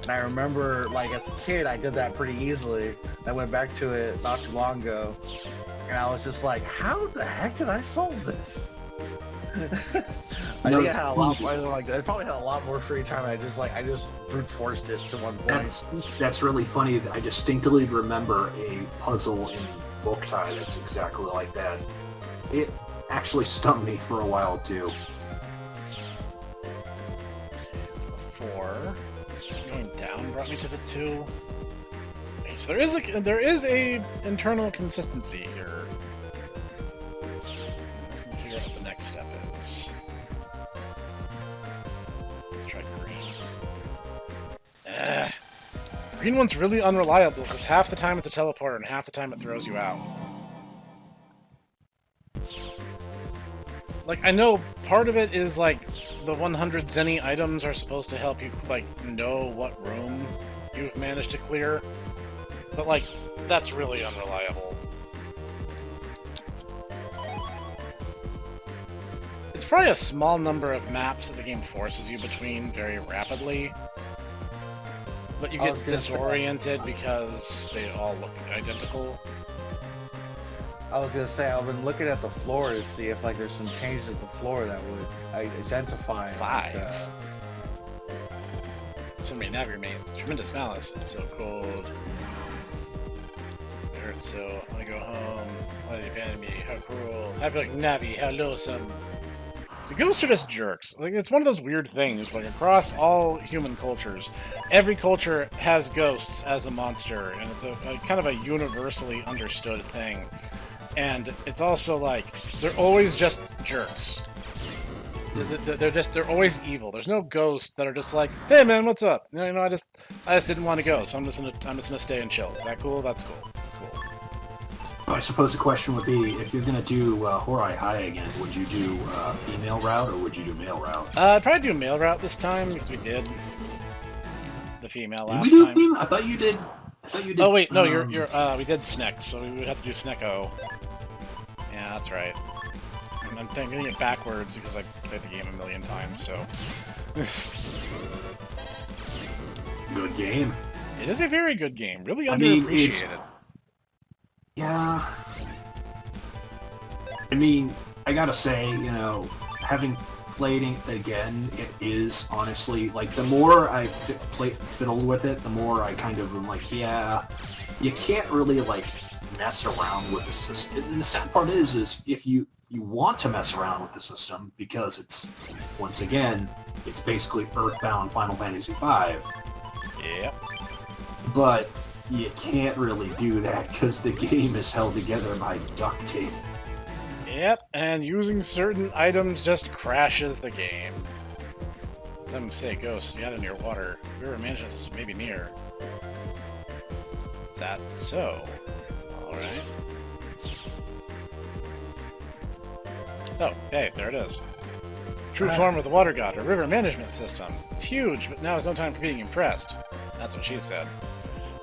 And I remember, like, as a kid, I did that pretty easily. I went back to it not too long ago, and I was just like, how the heck did I solve this? I think I had a lot more, I probably had a lot more free time. I just brute forced it to one point. That's really funny. I distinctly remember a puzzle in Boktai that's exactly like that. It actually stumped me for a while too. It's the 4. Going down brought me to the 2. Okay, so there is a internal consistency here. Let's figure out what the next step is. Let's try green. Green one's really unreliable because half the time it's a teleporter and half the time it throws you out. Like, I know part of it is, like, the 100 Zenny items are supposed to help you, like, know what room you've managed to clear. But, like, that's really unreliable. It's probably a small number of maps that the game forces you between very rapidly. But you get disoriented because they all look identical. I was gonna say, I've been looking at the floor to see if, like, there's some changes at the floor that would identify. 5. Somebody navigates tremendous malice. It's so cold. so I go home. Why did you abandon me? How cruel. I'd be like, Navi, how loathsome. So ghosts are just jerks. Like, it's one of those weird things, like, across all human cultures, every culture has ghosts as a monster, and it's a kind of a universally understood thing. And it's also like, they're always just jerks. They're always evil. There's no ghosts that are just like, hey man, what's up? You know, I just didn't want to go, so I'm just gonna stay and chill. Is that cool? That's cool. Cool. I suppose the question would be, if you're gonna do Horai High again, would you do female route or would you do male route? I'd probably do male route this time because we did the female last Did we do time. female? I thought you did. Oh wait, no, you're we did Snek, so we would have to do Sneko. Yeah, that's right. I'm getting it backwards because I played the game a million times, so... Good game. It is a very good game. Really underappreciated. Yeah. I mean, I gotta say, you know, having played it again, it is honestly, like, the more I fiddle with it, the more I kind of am like, yeah, you can't really, like, mess around with the system. And the sad part is if you want to mess around with the system, because it's, once again, it's basically Earthbound Final Fantasy V. Yep. But you can't really do that because the game is held together by duct tape. Yep, and using certain items just crashes the game. Some say ghosts, yeah, they're near water. River managements maybe near. Is that so? Alright. Oh, hey, there it is. True form of the water god, a river management system. It's huge, but now is no time for being impressed. That's what she said.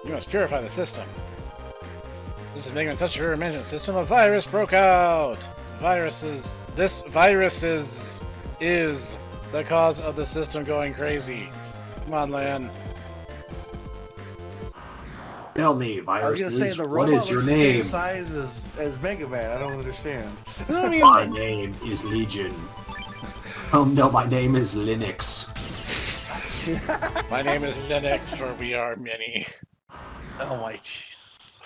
You must purify the system. This is MegaMan touched the river management system. A virus broke out! This virus is the cause of the system going crazy. Come on, Lan. Tell me, I was virus, gonna say the what robot is your looks the same name? size as MegaMan. I don't understand. I mean, My name is Legion. Oh no, my name is Linux. my name is Linux, for we are many. Oh my Jesus.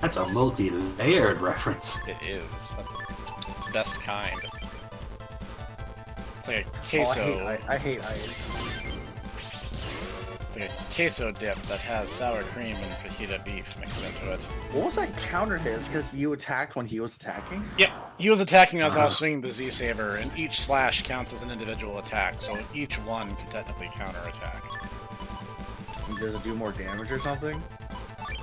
That's a multi-layered reference. It is. That's the best kind. It's like a queso. Oh, I hate ice. It's like a queso dip that has sour cream and fajita beef mixed into it. What was that counter his? Because you attacked when he was attacking? Yep, he was attacking as I was swinging the Z-Saber, and each slash counts as an individual attack, so each one can technically counterattack. Does it do more damage or something?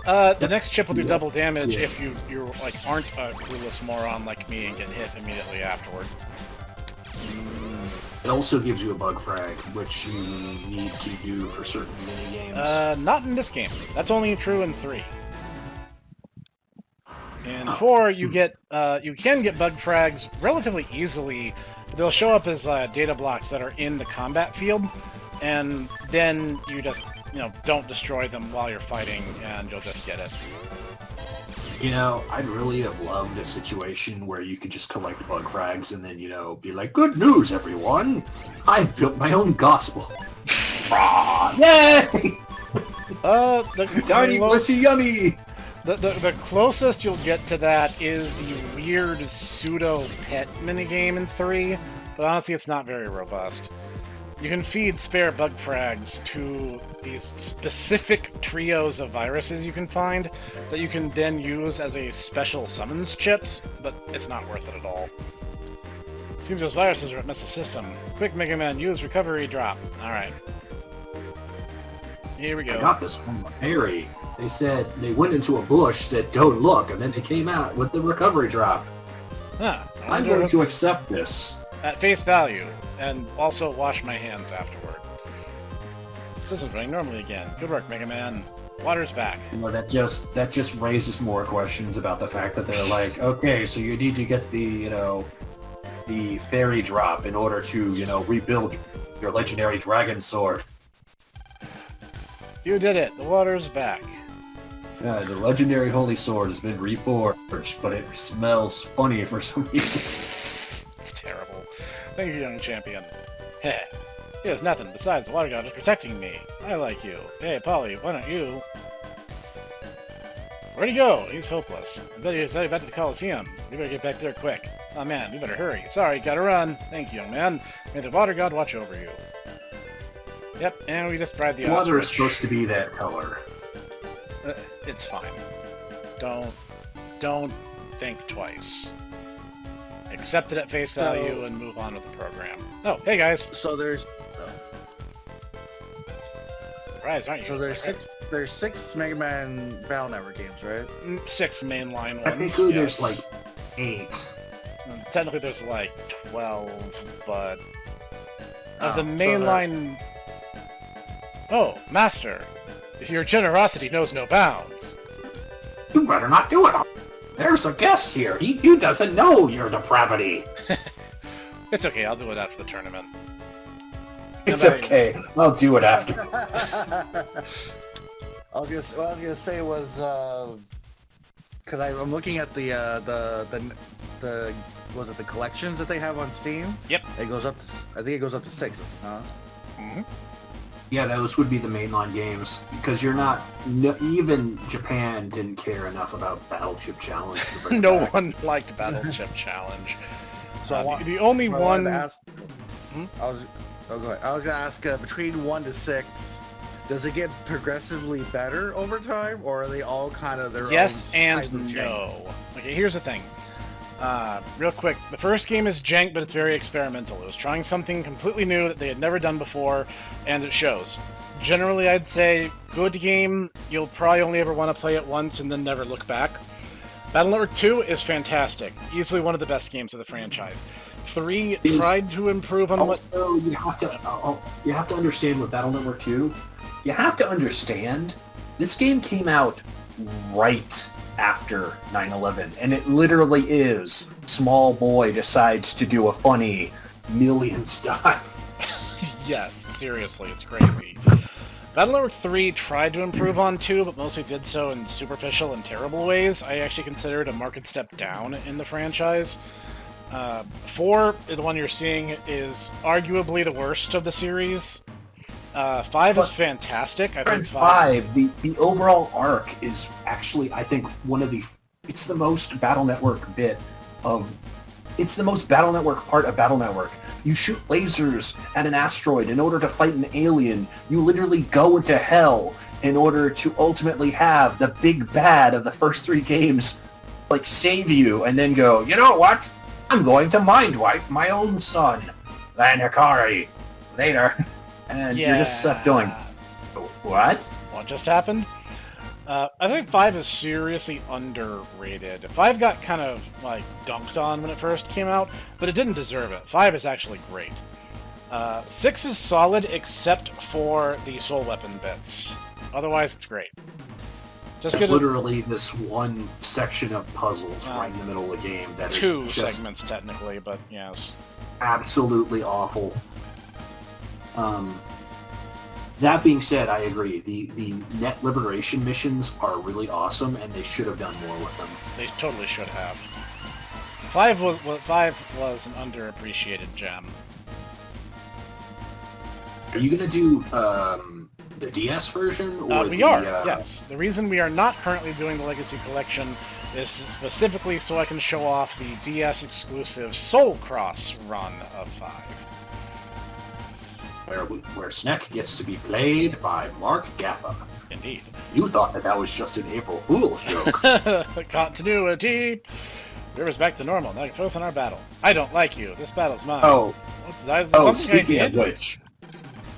The next chip will do double damage if you like aren't a clueless moron like me and get hit immediately afterward. It also gives you a bug frag, which you need to do for certain mini games. Not in this game. That's only true in 3. In 4, you can get bug frags relatively easily, but they'll show up as data blocks that are in the combat field, and then you just, don't destroy them while you're fighting, and you'll just get it. You know, I'd really have loved a situation where you could just collect bug frags and then, be like, good news, everyone! I've built my own gospel. Yay! Tiny, blissy, yummy! The closest you'll get to that is the weird pseudo-pet minigame in 3, but honestly it's not very robust. You can feed spare bug frags to these specific trios of viruses you can find that you can then use as a special summons chips, but it's not worth it at all. Seems those viruses are what mess the system. Quick, MegaMan, use recovery drop. Alright. Here we go. I got this from Mary. They said they went into a bush, said don't look, and then they came out with the recovery drop. Huh, I'm going to accept this. At face value, and also wash my hands afterward. System's running normally again. Good work, MegaMan. Water's back. That just raises more questions about the fact that they're like, okay, so you need to get the the fairy drop in order to rebuild your legendary dragon sword. You did it. The water's back. The legendary holy sword has been reforged, but it smells funny for some reason. It's terrible. Thank you, young champion. Heh. He has nothing besides the water god is protecting me. I like you. Hey, Polly, why don't you? Where'd he go? He's hopeless. I bet he's headed back to the Coliseum. We better get back there quick. Oh man, we better hurry. Sorry, gotta run. Thank you, young man. May the water god watch over you. Yep, and we just fried the Water ostrich. is supposed to be that color. It's fine. Don't think twice. Accept it at face value and move on with the program. Oh, hey guys. So there's Surprised, aren't you? so there's six Mega Man Battle Network games, right? 6 mainline ones. Technically, yes. there's like 8. Technically, there's like 12, but of the so mainline. Oh, Master, your generosity knows no bounds. You better not do it. There's a guest here. He doesn't know your depravity. It's okay. I'll do it after the tournament. It's okay. I'll do it after. What I was gonna say was because I'm looking at the was it the collections that they have on Steam? Yep. It goes up to I think it goes up to 6. Huh? Mm-hmm. Yeah, those would be the mainline games because you're not. Even Japan didn't care enough about Battleship Challenge. To bring it No back. one liked Battleship Challenge. So The only I one. wanted to ask, Hmm? go ahead. I was gonna ask between 1 to 6. Does it get progressively better over time, or are they all kind of their Yes own and type of jank? no. Okay, here's the thing. Real quick, the first game is jank, but it's very experimental. It was trying something completely new that they had never done before, and it shows. Generally, I'd say good game. You'll probably only ever want to play it once and then never look back. Battle Network 2 is fantastic. Easily one of the best games of the franchise. 3 tried to improve on what... Also, you have to understand with Battle Network 2. You have to understand this game came out right after 9/11, and it literally is small boy decides to do a funny millions die. Yes, seriously, it's crazy. Battle Network 3 tried to improve on 2, but mostly did so in superficial and terrible ways. I actually consider it a marked step down in the franchise. 4, the one you're seeing, is arguably the worst of the series. 5 is fantastic. I think 5, the overall arc is actually, I think, it's the most Battle Network it's the most Battle Network part of Battle Network. You shoot lasers at an asteroid in order to fight an alien. You literally go into hell in order to ultimately have the big bad of the first 3 games, like, save you, and then go, you know what? I'm going to mind wipe my own son. Lanakari. Later. And you're just stuck going, what? What just happened? I think 5 is seriously underrated. 5 got kind of, like, dunked on when it first came out, but it didn't deserve it. 5 is actually great. 6 is solid, except for the soul weapon bits. Otherwise, it's great. It's literally this one section of puzzles right in the middle of the game that is 2 just segments, technically, but yes. absolutely awful. That being said, I agree. The net liberation missions are really awesome, and they should have done more with them. They totally should have. 5 was an underappreciated gem. Are you gonna do the DS version? Or We are, yes. The reason we are not currently doing the Legacy Collection is specifically so I can show off the DS-exclusive Soul Cross run of 5. Where Snek gets to be played by Mark Gaffa. Indeed. You thought that was just an April Fool's joke. Continuity! River's back to normal. Now we can focus on our battle. I don't like you. This battle's mine.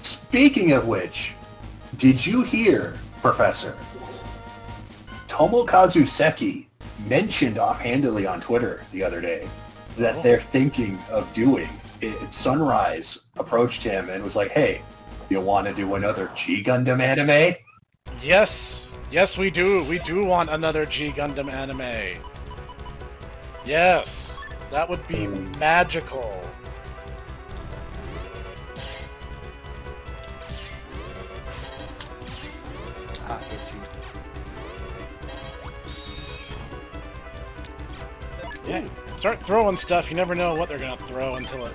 Speaking of which, did you hear, Professor? Tomokazu Seki mentioned offhandedly on Twitter the other day that they're thinking of doing it. Sunrise approached him and was like, hey, you want to do another G Gundam anime? Yes! Yes, we do! We do want another G Gundam anime! Yes! That would be magical! Yeah, start throwing stuff. You never know what they're gonna throw until it,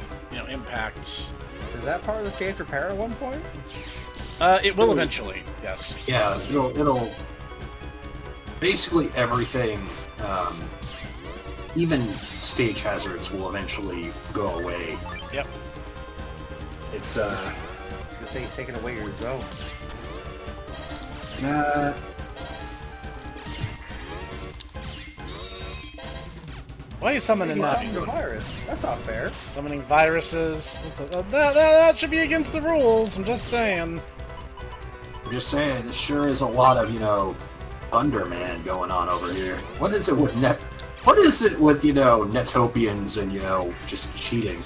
impacts. Is that part of the stage repair at one point? It will eventually. Yes. Yeah, it'll. basically everything, even stage hazards will eventually go away. Yep. It's I was gonna say, taking away your zone. Why are you summoning You that? summoned a virus. That's not fair. Summoning viruses. That should be against the rules. I'm just saying. I'm just saying, this sure is a lot of, Thunderman going on over here. What is it with What is it with, Netopians and, just cheating?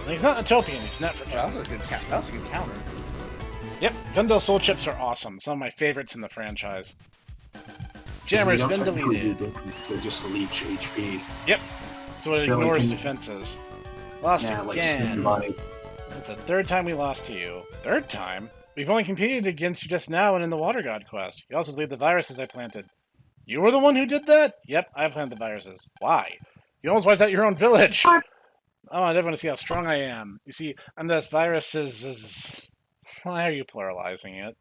He's not Utopian, he's Netfrica. That was a good counter. Yep, Gundel Soul Chips are awesome. Some of my favorites in the franchise. Jammer's They been don't technically deleted. They just leech HP. Yep, so it Really, ignores can you- defenses. Lost Yeah, like again. somebody. It's the third time we lost to you. Third time? We've only competed against you just now and in the Water God quest. You also deleted the viruses I planted. You were the one who did that? Yep, I planted the viruses. Why? You almost wiped out your own village! What? I want everyone to see how strong I am. You see, I'm this viruses... Why are you pluralizing it?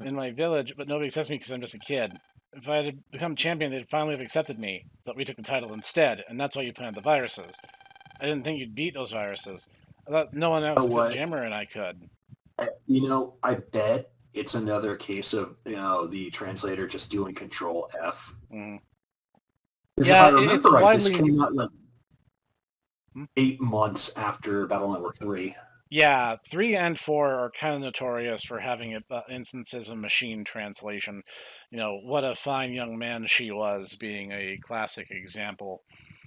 In my village, but nobody accepts me because I'm just a kid. If I had become champion, they'd finally have accepted me, but we took the title instead, and that's why you planted the viruses. I didn't think you'd beat those viruses. I thought no one else except Jammer and I could. I bet it's another case of, the translator just doing Control F. Mm. 'Cause Yeah, if I remember it's right, widely... this came out like 8 months after Battle Network 3. Yeah, 3 and 4 are kind of notorious for having instances of machine translation. What a fine young man she was being a classic example.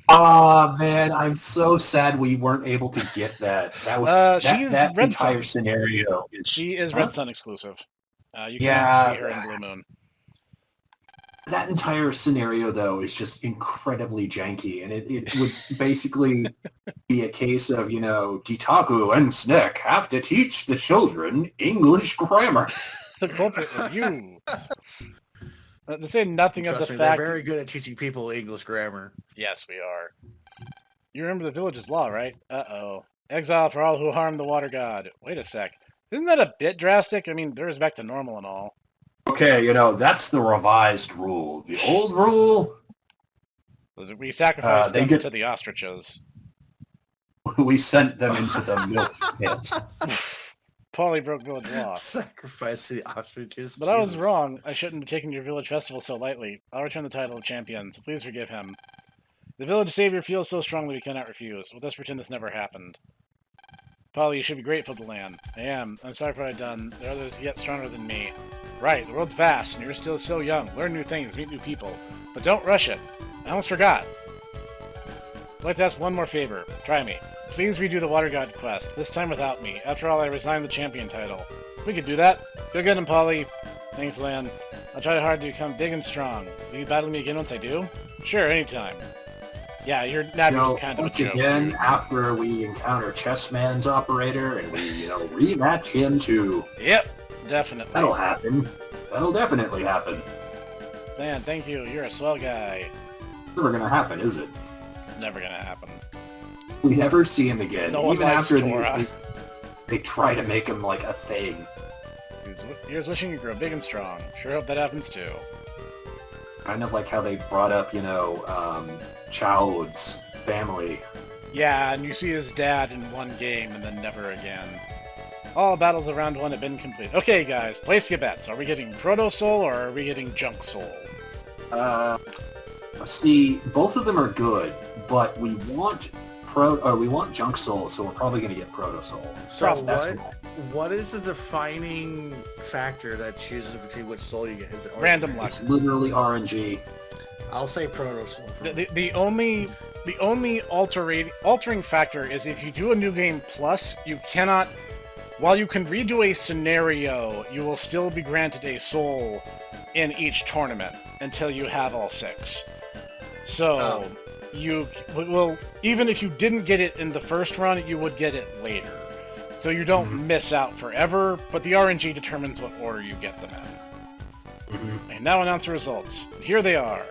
Oh man, I'm so sad we weren't able to get that. That was she's that Red entire Sun. scenario. She is Red Sun exclusive. You Yeah. can't see her in Blue Moon. That entire scenario, though, is just incredibly janky, and it would basically be a case of, Ditaku and Snek have to teach the children English grammar. The culprit was you. To say nothing of Trust the me, fact... they're very good at teaching people English grammar. Yes, we are. You remember the village's law, right? Uh-oh. Exile for all who harm the water god. Wait a sec. Isn't that a bit drastic? I mean, they're back to normal and all. Okay, that's the revised rule. The old rule, We sacrificed they them get- to the ostriches. we sent them into the milk pit. Polly broke village law. Sacrifice the ostriches. But I was Jesus. wrong. I shouldn't have taken your village festival so lightly. I'll return the title of champion, so please forgive him. The village savior feels so strongly we cannot refuse. We'll just pretend this never happened. Polly, you should be grateful to land. I am. I'm sorry for what I've done. There are others yet stronger than me. Right, the world's vast, and you're still so young. Learn new things, meet new people. But don't rush it. I almost forgot. I'd like to ask one more favor. Try me. Please redo the Water God quest, this time without me. After all, I resigned the champion title. We could do that. Go get him, Polly. Thanks, Lan. I'll try hard to become big and strong. Will you battle me again once I do? Sure, anytime. Yeah, your Navi was kind of a Once joke. again, after we encounter Chessman's operator and we, rematch him too. Yep, definitely. That'll happen. That'll definitely happen. Lan, thank you. You're a swell guy. Never gonna happen, is it? Never gonna happen. We never see him again. No one Even likes after Tora. they try to make him like a thing. Here's wishing you grow big and strong. Sure hope that happens too. Kind of like how they brought up, Child's family. Yeah, and you see his dad in one game and then never again. All battles of round 1 have been complete. Okay, guys, place your bets. Are we getting Proto Soul or are we getting Junk Soul? See, both of them are good, but we want Junk Soul, so we're probably going to get Proto Soul. So That's what is the defining factor that chooses between which soul you get? Is it Random luck. It's literally RNG. I'll say Proto Soul. The only altering factor is if you do a new game plus, you cannot. While you can redo a scenario, you will still be granted a soul in each tournament until you have all 6. So you will, even if you didn't get it in the first run, you would get it later. So you don't miss out forever, but the RNG determines what order you get them in. And now announce the results. Here they are.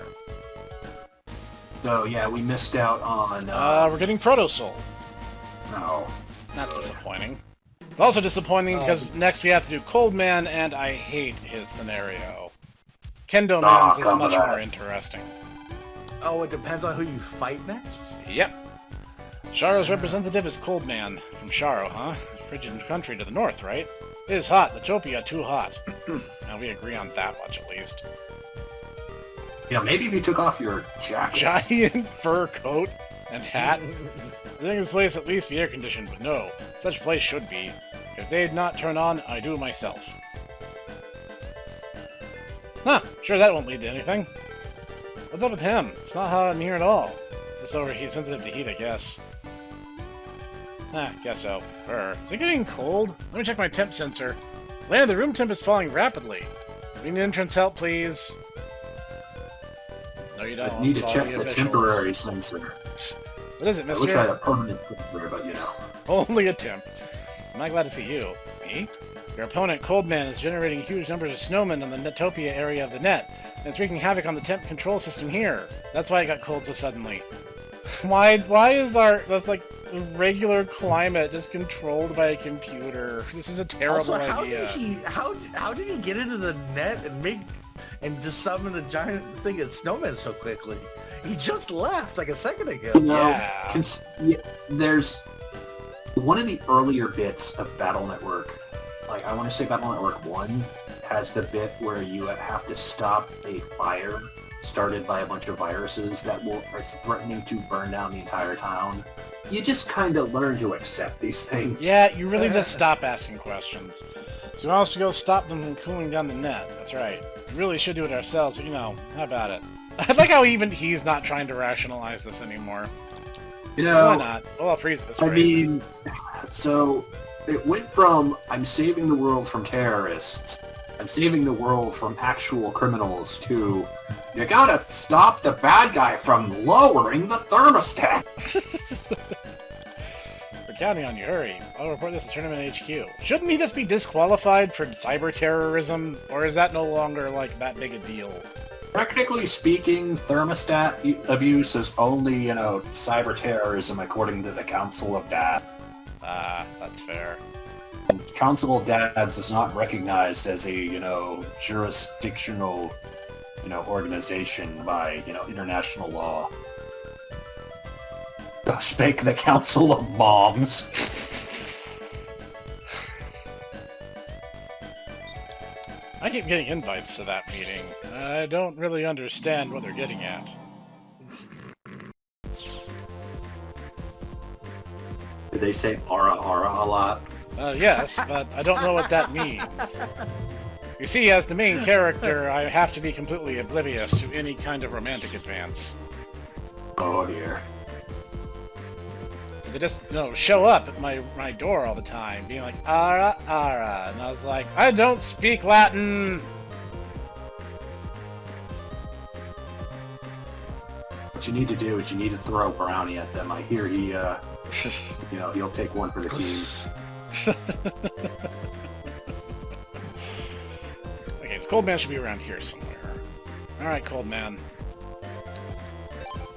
So yeah, we missed out on. We're getting Proto Soul. No. That's disappointing. It's also disappointing because next we have to do Cold Man, and I hate his scenario. Kendo Man's is much more interesting. Oh, it depends on who you fight next? Yep. Sharo's representative is Cold Man. From Sharo, huh? Frigid country to the north, right? It is hot. Latopia too hot. Now we agree on that much, at least. Yeah, maybe if you took off your jacket. Giant fur coat and hat. I think this place at least be air-conditioned, but no. Such place should be. If they'd not turn on, I do myself. Huh, sure that won't lead to anything. What's up with him? It's not hot in here at all. Just over he's sensitive to heat, I guess. Guess so. Is it getting cold? Let me check my temp sensor. Land, the room temp is falling rapidly. We need entrance help, please. No, you don't. I need to check the temporary sensor. What is it, mister? I wish I had a permanent sensor, but you know. Only a temp. Am I glad to see you? Me? Your opponent, Coldman, is generating huge numbers of snowmen in the Netopia area of the net, and it's wreaking havoc on the temp control system here. That's why it got cold so suddenly. Why is that's like regular climate just controlled by a computer? This is a terrible idea. How did he get into the net and just summon a giant thing of snowmen so quickly? He just left like a second ago. You know, there's one of the earlier bits of Battle Network, like I want to say Battle Network 1, has the bit where you have to stop a fire started by a bunch of viruses that are threatening to burn down the entire town. You just kind of learn to accept these things. Yeah, you really just stop asking questions. So we also go stop them from cooling down the net. That's right. We really should do it ourselves, you know. How about it? I like how even he's not trying to rationalize this anymore. You know, why not? Well, I'll freeze this. I mean, so it went from I'm saving the world from terrorists, I'm saving the world from actual criminals, to you gotta stop the bad guy from lowering the thermostat. We're counting on you. Hurry. I'll report this to Tournament HQ. Shouldn't he just be disqualified for cyber terrorism, or is that no longer like that big a deal? Technically speaking, thermostat abuse is only, you know, cyber terrorism according to the Council of Dads. Ah, that's fair. And Council of Dads is not recognized as a, you know, jurisdictional, you know, organization by, you know, international law. Spake the Council of Moms. I keep getting invites to that meeting. I don't really understand what they're getting at. Did they say ara ara a lot? Yes, but I don't know what that means. You see, as the main character, I have to be completely oblivious to any kind of romantic advance. Oh dear. So they just, you know, show up at my door all the time, being like, ara, ara. And I was like, I don't speak Latin! What you need to do is you need to throw a brownie at them. I hear he, you know, he'll take one for the team. Okay, the Cold Man should be around here somewhere. Alright, Cold Man.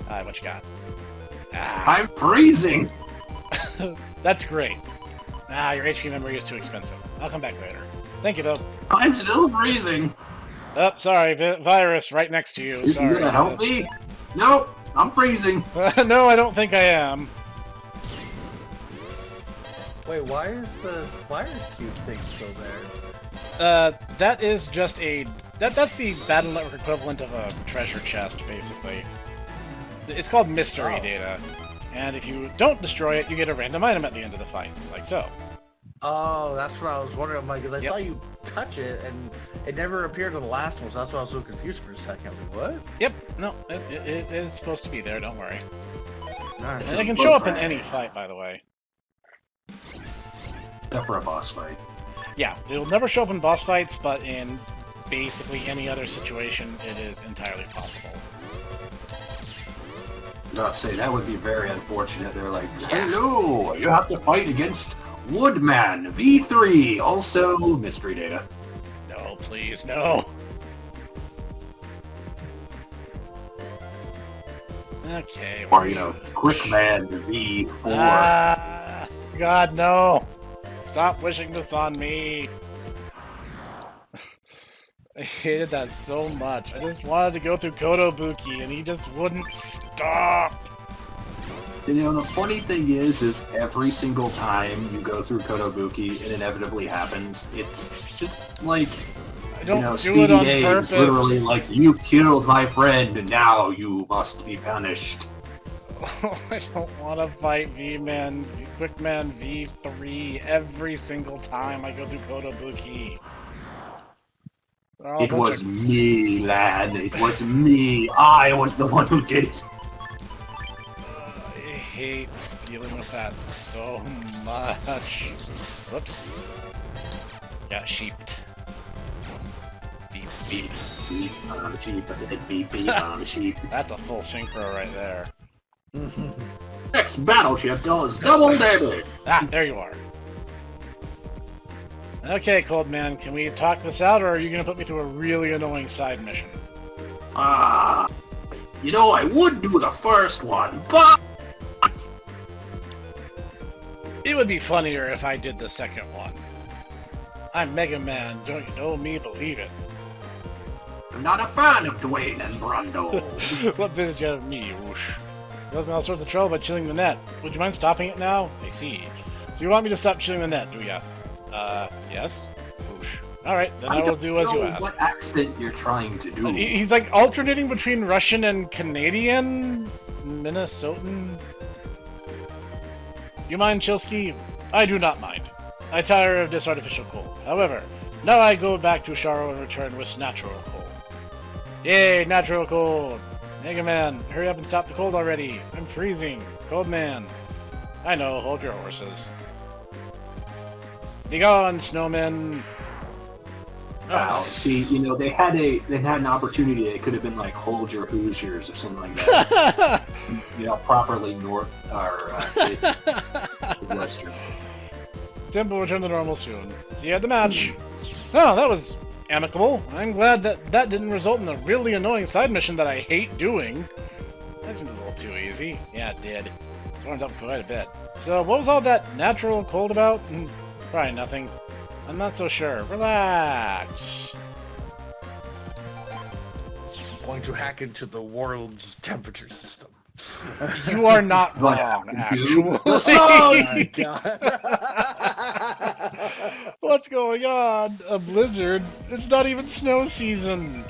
Alright, what you got? Ah. I'm freezing! That's great. Your HP memory is too expensive. I'll come back later. Thank you, though. I'm still freezing! Oh, sorry, virus right next to you. Sorry. You gonna help me? Nope, I'm freezing. No, I don't think I am. Wait, why is the virus cube thing still there? That is just that's the Battle Network equivalent of a treasure chest, basically. It's called mystery data, and if you don't destroy it, you get a random item at the end of the fight, like so. Oh, that's what I was wondering. I'm like, because I saw you touch it, and it never appeared in the last one, so that's why I was so confused for a second. I was like, what? Yep, no, it is supposed to be there, don't worry. Nice. And it can show up in any fight, by the way. Except for a boss fight. Yeah, it'll never show up in boss fights, but in basically any other situation, it is entirely possible. I'll say that would be very unfortunate. They're like, hello, you have to fight against Woodman V3, also mystery data. No, please, no. Okay. Or, you know, Quickman V4. God, no. Stop wishing this on me. I hated that so much. I just wanted to go through Kotobuki, and he just wouldn't stop. You know, the funny thing is every single time you go through Kotobuki, it inevitably happens. It's just like, I don't do Speedy it on Dave purpose. is literally like, you killed my friend, and now you must be punished. I don't want to fight V-Man, Quickman V3 every single time I go through Kotobuki. It was me, lad. It was me. I was the one who did it. I hate dealing with that so much. Whoops. Got sheeped. Beep, beep. Beep on the sheep. I said beep, beep on the sheep. That's a full synchro right there. Next battleship does double damage. Ah, there you are. Okay, Cold Man, can we talk this out, or are you going to put me through a really annoying side mission? You know, I would do the first one, but... It would be funnier if I did the second one. I'm MegaMan, don't you know me? Believe it. I'm not a fan of Dwayne and Brando. What business do you have of me, whoosh? Causing all sorts of trouble by chilling the net. Would you mind stopping it now? I see. So you want me to stop chilling the net, do ya? Yes? Whoosh. Alright, then I will do as you ask. What accent you're trying to do. He's like alternating between Russian and Canadian? Minnesotan? You mind, Chilsky? I do not mind. I tire of this artificial cold. However, now I go back to Sharo and return with natural cold. Yay, natural cold! Mega Man, hurry up and stop the cold already. I'm freezing. Cold Man. I know, hold your horses. Be gone, snowmen! Wow, see, you know, they had an opportunity. It could have been like hold your Hoosiers or something like that. You know, properly north or western. Tempo will return to normal soon. See you at the match. Oh, that was amicable. I'm glad that didn't result in a really annoying side mission that I hate doing. That seemed a little too easy. Yeah, it did. It's warmed up quite a bit. So, what was all that natural cold about? Probably nothing. I'm not so sure. Relax. I'm going to hack into the world's temperature system. You are not wrong, actually. Oh my god. What's going on? A blizzard? It's not even snow season.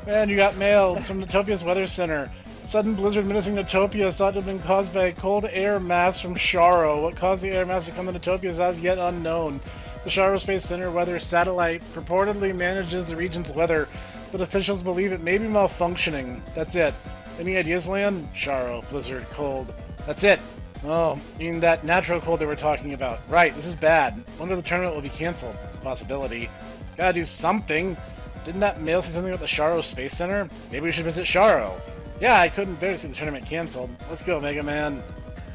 Man, you got mail. It's from Netopia's Weather Center. Sudden blizzard menacing Netopia is thought to have been caused by a cold air mass from Sharo. What caused the air mass to come to Netopia is as yet unknown. The Sharo Space Center weather satellite purportedly manages the region's weather, but officials believe it may be malfunctioning. That's it. Any ideas, Lan? Sharo, blizzard, cold. That's it. Oh, you mean that natural cold they were talking about. Right, this is bad. Wonder the tournament will be cancelled. It's a possibility. Gotta do something. Didn't that mail say something about the Sharo Space Center? Maybe we should visit Sharo. Yeah, I couldn't bear to see the tournament canceled. Let's go, Mega Man.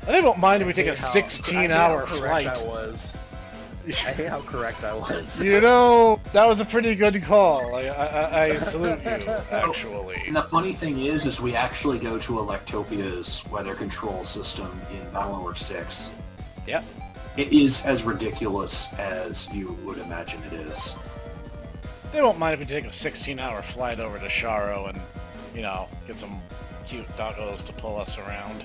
I think I won't mind if we take a 16-hour flight. I hate how correct I was. You know, that was a pretty good call. I salute you, actually. And the funny thing is we actually go to Electopia's weather control system in Battleworld 6. Yep. It is as ridiculous as you would imagine it is. They won't mind if we take a 16-hour flight over to Sharo and, you know, get some cute doggos to pull us around.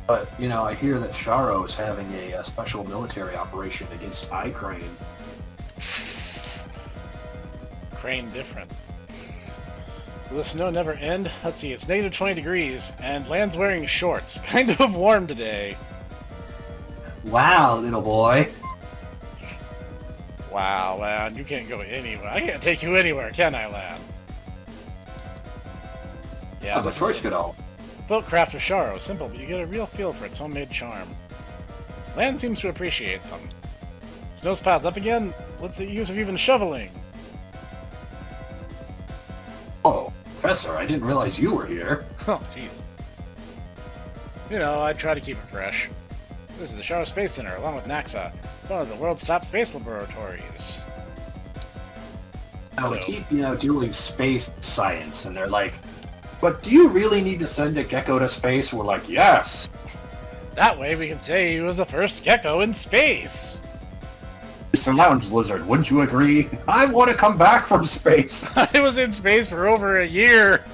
But, you know, I hear that Sharo is having a special military operation against iCrane. Crane different. Will the snow never end? Let's see, it's negative 20 degrees, and Lan's wearing shorts. Kind of warm today. Wow, little boy. Wow, Lan, you can't go anywhere. I can't take you anywhere, can I, Lan? Yeah, The choice could all. Folk craft of Sharo, simple, but you get a real feel for its homemade charm. Lan seems to appreciate them. Snow's piled up again? What's the use of even shoveling? Oh, Professor, I didn't realize you were here. Oh, jeez. You know, I try to keep it fresh. This is the Sharo Space Center, along with Naxa. It's one of the world's top space laboratories. Now, we keep, you know, doing space science, and they're like, but do you really need to send a gecko to space? We're like, yes! That way we can say he was the first gecko in space. Mr. Lounge Lizard, wouldn't you agree? I want to come back from space. I was in space for over a year.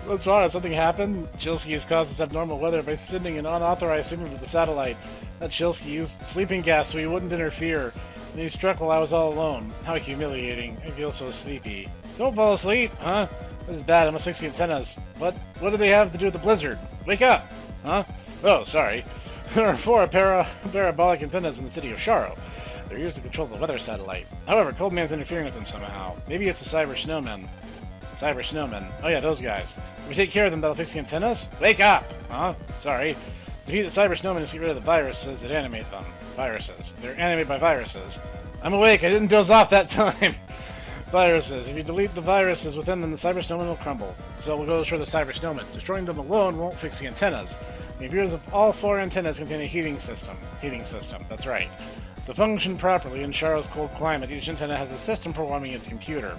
What's wrong? Something happened? Chilsky has caused this abnormal weather by sending an unauthorized signal to the satellite. That Chilsky used sleeping gas so he wouldn't interfere. And he struck while I was all alone. How humiliating. I feel so sleepy. Don't fall asleep, huh? This is bad. I must fix the antennas. What do they have to do with the blizzard? Wake up! Huh? Oh, sorry. There are 4 parabolic antennas in the city of Sharo. They're used to control the weather satellite. However, Cold Man's interfering with them somehow. Maybe it's the Cyber Snowmen. Cyber Snowmen. Oh yeah, those guys. If we take care of them, that'll fix the antennas? Wake up! Huh? Sorry. Defeat the Cyber Snowmen and get rid of the viruses that animate them. Viruses. They're animated by viruses. I'm awake. I didn't doze off that time. Viruses. If you delete the viruses within them, the Cyber Snowmen will crumble. So we'll go destroy the Cyber Snowmen. Destroying them alone won't fix the antennas. The appears of all 4 antennas contain a heating system. Heating system. That's right. To function properly in Sharo's cold climate, each antenna has a system for warming its computer.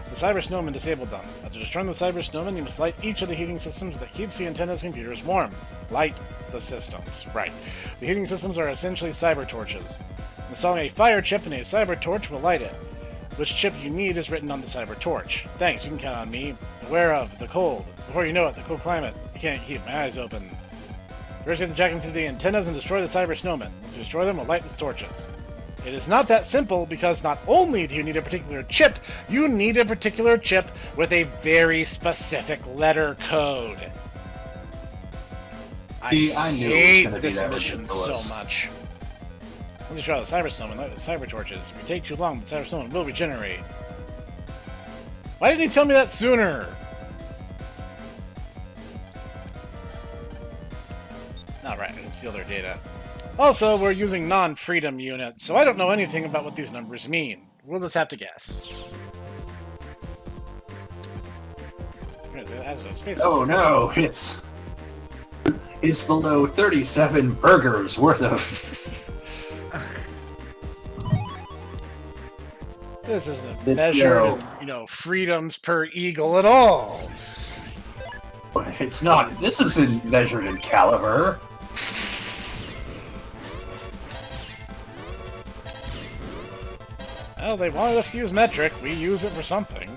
The Cyber Snowmen disabled them. After destroying the Cyber Snowmen, you must light each of the heating systems that keeps the antenna's computers warm. Light the systems. Right. The heating systems are essentially cyber torches. Installing a fire chip in a cyber torch will light it. Which chip you need is written on the cyber torch. Thanks, you can count on me. Beware of the cold. Before you know it, the cold climate. I can't keep my eyes open. First, you have to jack into the antennas and destroy the Cyber Snowmen. Once you destroy them, we'll light the torches. It is not that simple, because not only do you need a particular chip, you need a particular chip with a very specific letter code. I hate this mission so much. Once you try the Cyber Snowman, light the Cyber Torches. If you take too long, the Cyber Snowman will regenerate. Why didn't he tell me that sooner? Alright, I can steal their data. Also, we're using non-freedom units, so I don't know anything about what these numbers mean. We'll just have to guess. Oh no, it's below 37 burgers worth of... This isn't measured in, freedoms per eagle at all. It's not. This isn't measured in caliber. Well, they wanted us to use metric. We use it for something.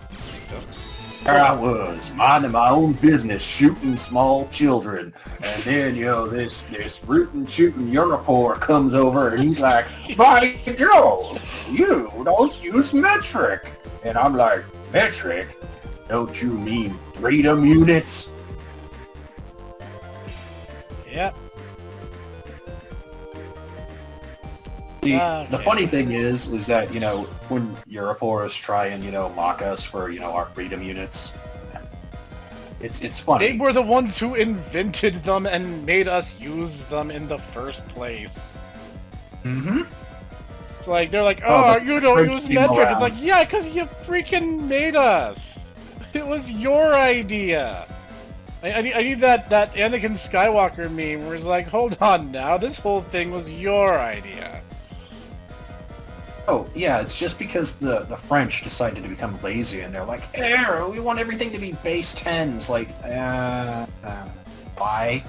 There I was, minding my own business, shooting small children. And then, this rootin' shooting Europor comes over and he's like, "By Joe, you don't use metric." And I'm like, "Metric? Don't you mean freedom units?" Yep. The funny thing is that, when Europors try and, mock us for, our freedom units, it's funny. They were the ones who invented them and made us use them in the first place. Mm-hmm. It's like, they're like, you don't use metric. It's like, yeah, because you freaking made us. It was your idea. I need that Anakin Skywalker meme where it's like, hold on now, this whole thing was your idea. Oh, yeah, it's just because the French decided to become lazy, and they're like, we want everything to be base 10s. Like, why?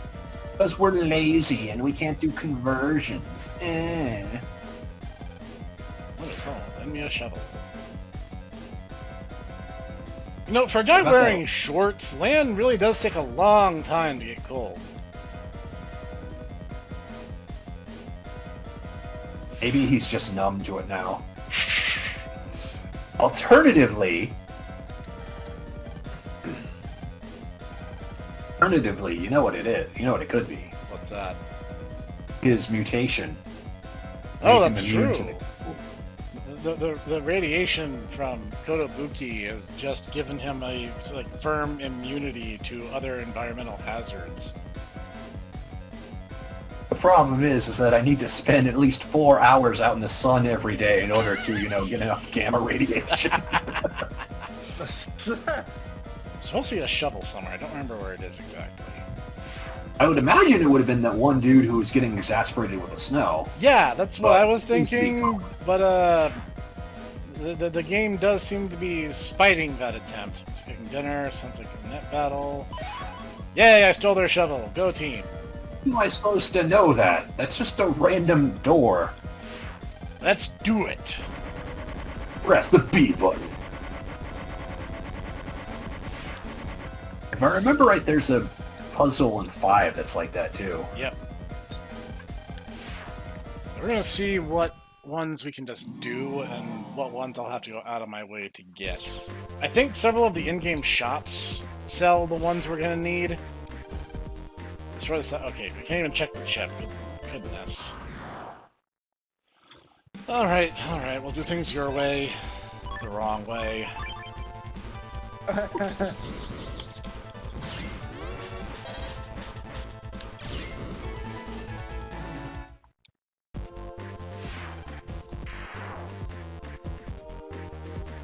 Because we're lazy, and we can't do conversions. What is all? Lend me a shovel. For a guy wearing shorts, land really does take a long time to get cold. Maybe he's just numb to it now. Alternatively, you know what it is. You know what it could be. What's that? His mutation. Oh, that's true. The radiation from Kotobuki has just given him a firm immunity to other environmental hazards. The problem is that I need to spend at least 4 hours out in the sun every day in order to, get enough gamma radiation. It's supposed to be a shovel somewhere. I don't remember where it is exactly. I would imagine it would have been that one dude who was getting exasperated with the snow. Yeah, that's what I was thinking, but the game does seem to be spiting that attempt. Cooking dinner, sounds like a net battle. Yay, I stole their shovel. Go team. am I supposed to know that? That's just a random door. Let's do it. Press the B button. If I remember right, there's a puzzle in 5 that's like that too. Yep. We're gonna see what ones we can just do and what ones I'll have to go out of my way to get. I think several of the in-game shops sell the ones we're gonna need. Destroy the okay, we can't even check the chip. Goodness. Alright, we'll do things your way. The wrong way.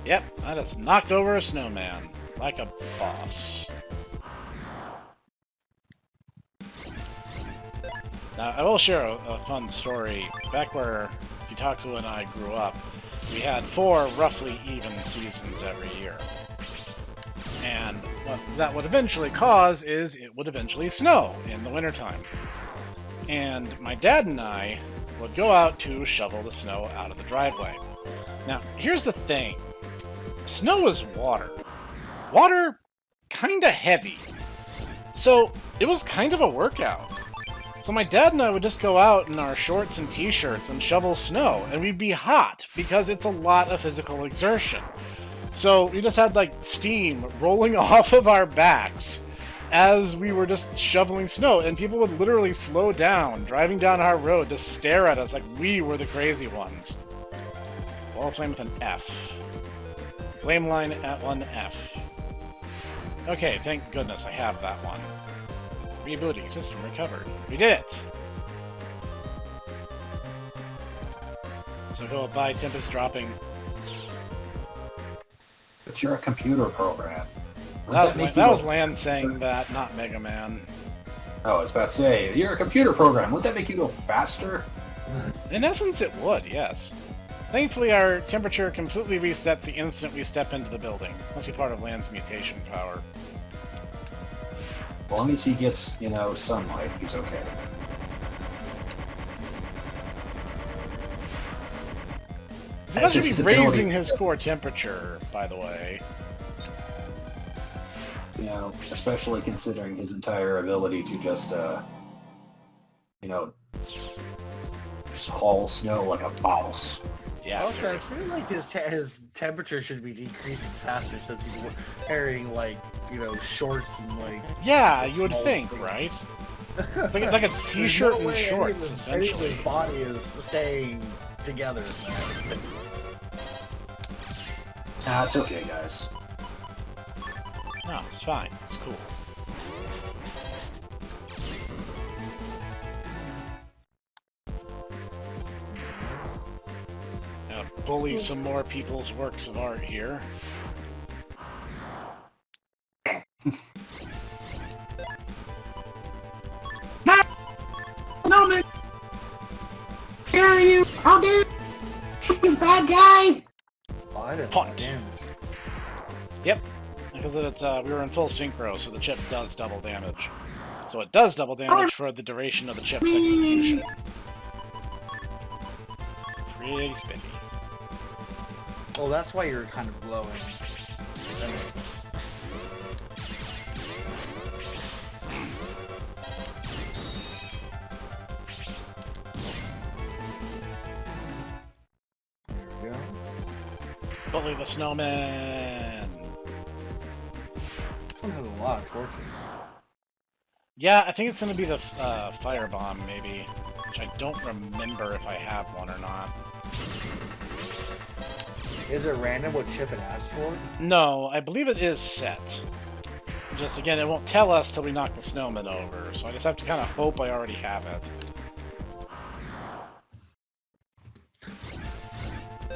Yep, I just knocked over a snowman. Like a boss. Now, I will share a fun story. Back where Kitaku and I grew up, we had 4 roughly even seasons every year. And what that would eventually cause is it would eventually snow in the wintertime. And my dad and I would go out to shovel the snow out of the driveway. Now, here's the thing. Snow is water. Water, kinda heavy. So, it was kind of a workout. So my dad and I would just go out in our shorts and t-shirts and shovel snow, and we'd be hot, because it's a lot of physical exertion. So we just had, like, steam rolling off of our backs as we were just shoveling snow, and people would literally slow down, driving down our road to stare at us like we were the crazy ones. Wall of Flame with an F. Flame line at 1F. Okay, thank goodness I have that one. Rebooting, system recovered. We did it! So go by, temp is dropping. But you're a computer program. That was Land saying that, not MegaMan. Oh, I was about to say, you're a computer program. Wouldn't that make you go faster? In essence, it would, yes. Thankfully, our temperature completely resets the instant we step into the building. Must be part of Land's mutation power. As long as he gets, you know, sunlight, he's okay. So that should be raising his core temperature, by the way. You know, especially considering his entire ability to just, you know, just haul snow like a boss. Yeah, okay, I feel like his temperature should be decreasing faster since he's wearing, like, you know, shorts and, like... Yeah, you would think, right? It's like a t-shirt and shorts, essentially. His body is staying together. Nah, it's okay, guys. No, it's fine. It's cool. Now, bully some more people's works of art here. No, man! Where are you? How dare you, bad guy! Oh, I didn't Punt. damage. Yep, because it's we were in full synchro, so the chip does double damage. So it does double damage for the duration of the chip's execution. Pretty spiffy. Oh, that's why you're kind of glowing. That makes sense. There we go. Bully the snowman! This one has a lot of torches. Yeah, I think it's going to be the firebomb, maybe. Which I don't remember if I have one or not. Is it random what chip it asks for? No, I believe it is set. Just, again, it won't tell us till we knock the snowman over, so I just have to kind of hope I already have it.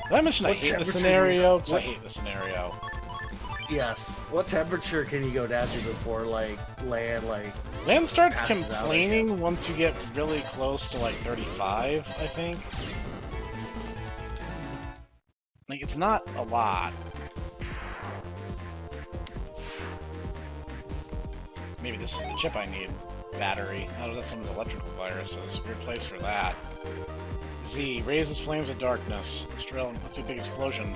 Did I mention I hate the scenario? Because I hate the scenario. Yes. What temperature can you go down to before, like, Land, like... Land starts passes out, I complaining guess? once you get really close to, like, 35, I think. Like, it's not a lot. Maybe this is the chip I need. battery. Oh, that's someone's electrical viruses. Weird place for that. Z raises flames of darkness. Let's do a big explosion.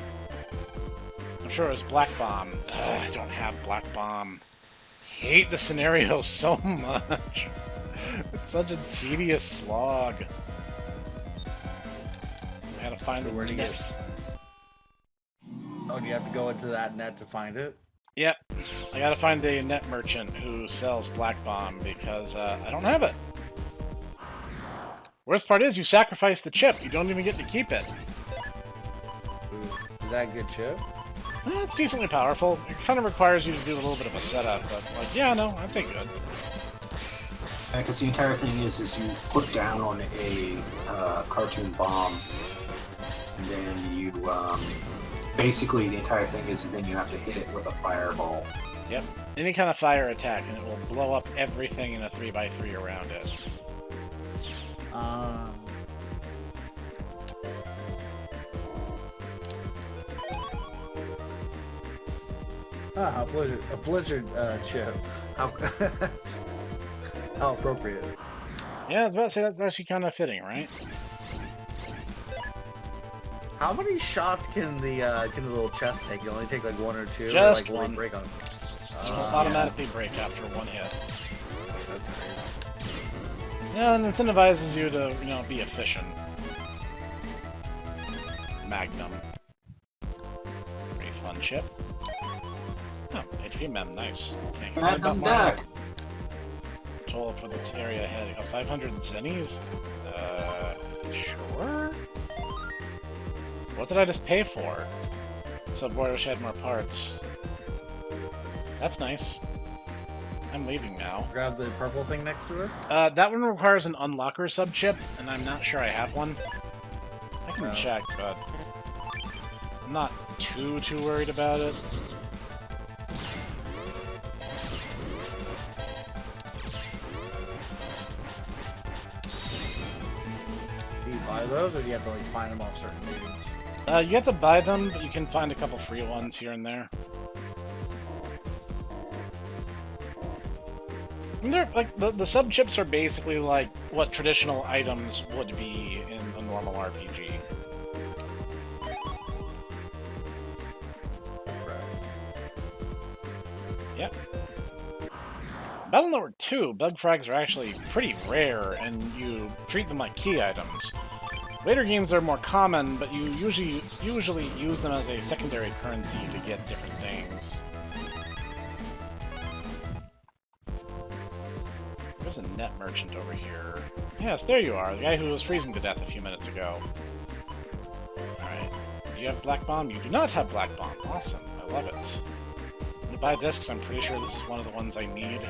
I'm sure it was Black Bomb. Ugh, I don't have Black Bomb. Hate the scenario so much. It's such a tedious slog. I had to find So where to get. Oh, do you have to go into that net to find it? Yep. I gotta find a net merchant who sells Black Bomb because I don't have it. Worst part is you sacrifice the chip. You don't even get to keep it. Is that a good chip? It's decently powerful. It kind of requires you to do a little bit of a setup, but like, yeah, no, I'd say good. Because the entire thing is you put down a cartoon bomb, and then you basically the entire thing is then you have to hit it with a fireball. Yep. Any kind of fire attack, and it will blow up everything in a 3x3 around it. A blizzard chip. How, how appropriate. Yeah, I was about to say that's actually kind of fitting, right? How many shots can the little chest take? You only take like one or two? Just or like one. Break on. It will automatically break after one hit. That's great. Yeah, and incentivizes you to, you know, be efficient. Magnum. Pretty fun chip. Oh, HP mem, nice. Can't complain about Magnum Mario. deck. Total for the area ahead. It costs 500 zennies? Sure? What did I just pay for? So boy, I wish I had more parts. That's nice. I'm leaving now. Grab the purple thing next to her. That one requires an unlocker sub-chip, and I'm not sure I have one. I can check, but I'm not too worried about it. Do you buy those, or do you have to like find them off certain dudes? You have to buy them, but you can find a couple free ones here and there. And they're like the sub chips are basically like what traditional items would be in a normal RPG. Yep. Battle Network 2, bug frags are actually pretty rare, and you treat them like key items. Later games are more common, but you usually use them as a secondary currency to get different things. There's a net merchant over here. Yes, there you are, the guy who was freezing to death a few minutes ago. Alright. Do you have Black Bomb? You do not have Black Bomb. Awesome. I love it. I'm gonna buy this because I'm pretty sure this is one of the ones I need.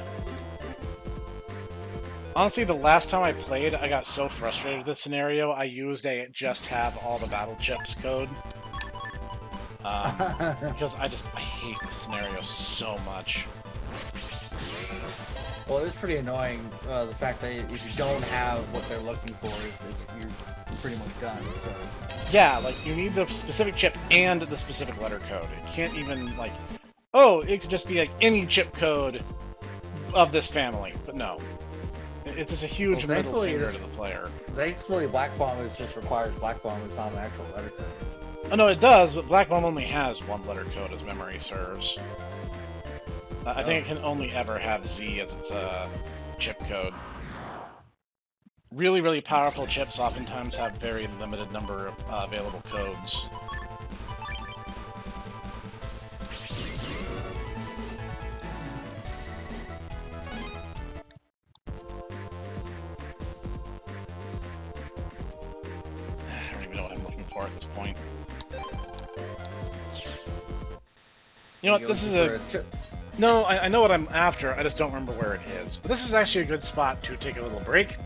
Honestly, the last time I played, I got so frustrated with this scenario, I used a just have all the battle chips code. Because I hate this scenario so much. Well, it is pretty annoying, the fact that if you don't have what they're looking for, you're pretty much done. So. Yeah, like, you need the specific chip and the specific letter code. It can't even, like... Oh, it could just be, like, any chip code of this family. But no. It's just a huge middle finger to the player. Thankfully, Black Bomb just requires Black Bomb. It's not an actual letter code. Oh, no, it does, but Black Bomb only has one letter code, as memory serves. I think it can only ever have Z as its chip code. Really, really powerful chips oftentimes have very limited number of available codes. I don't even know what I'm looking for at this point. You know what, this is a... No, I know what I'm after, I just don't remember where it is. But this is actually a good spot to take a little break.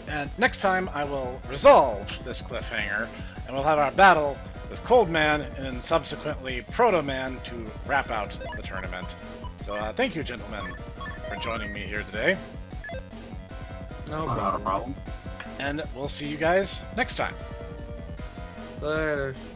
And next time I will resolve this cliffhanger, and we'll have our battle with Cold Man and subsequently Proto Man to wrap out the tournament. So thank you, gentlemen, for joining me here today. No Not a problem. problem. And we'll see you guys next time. Later.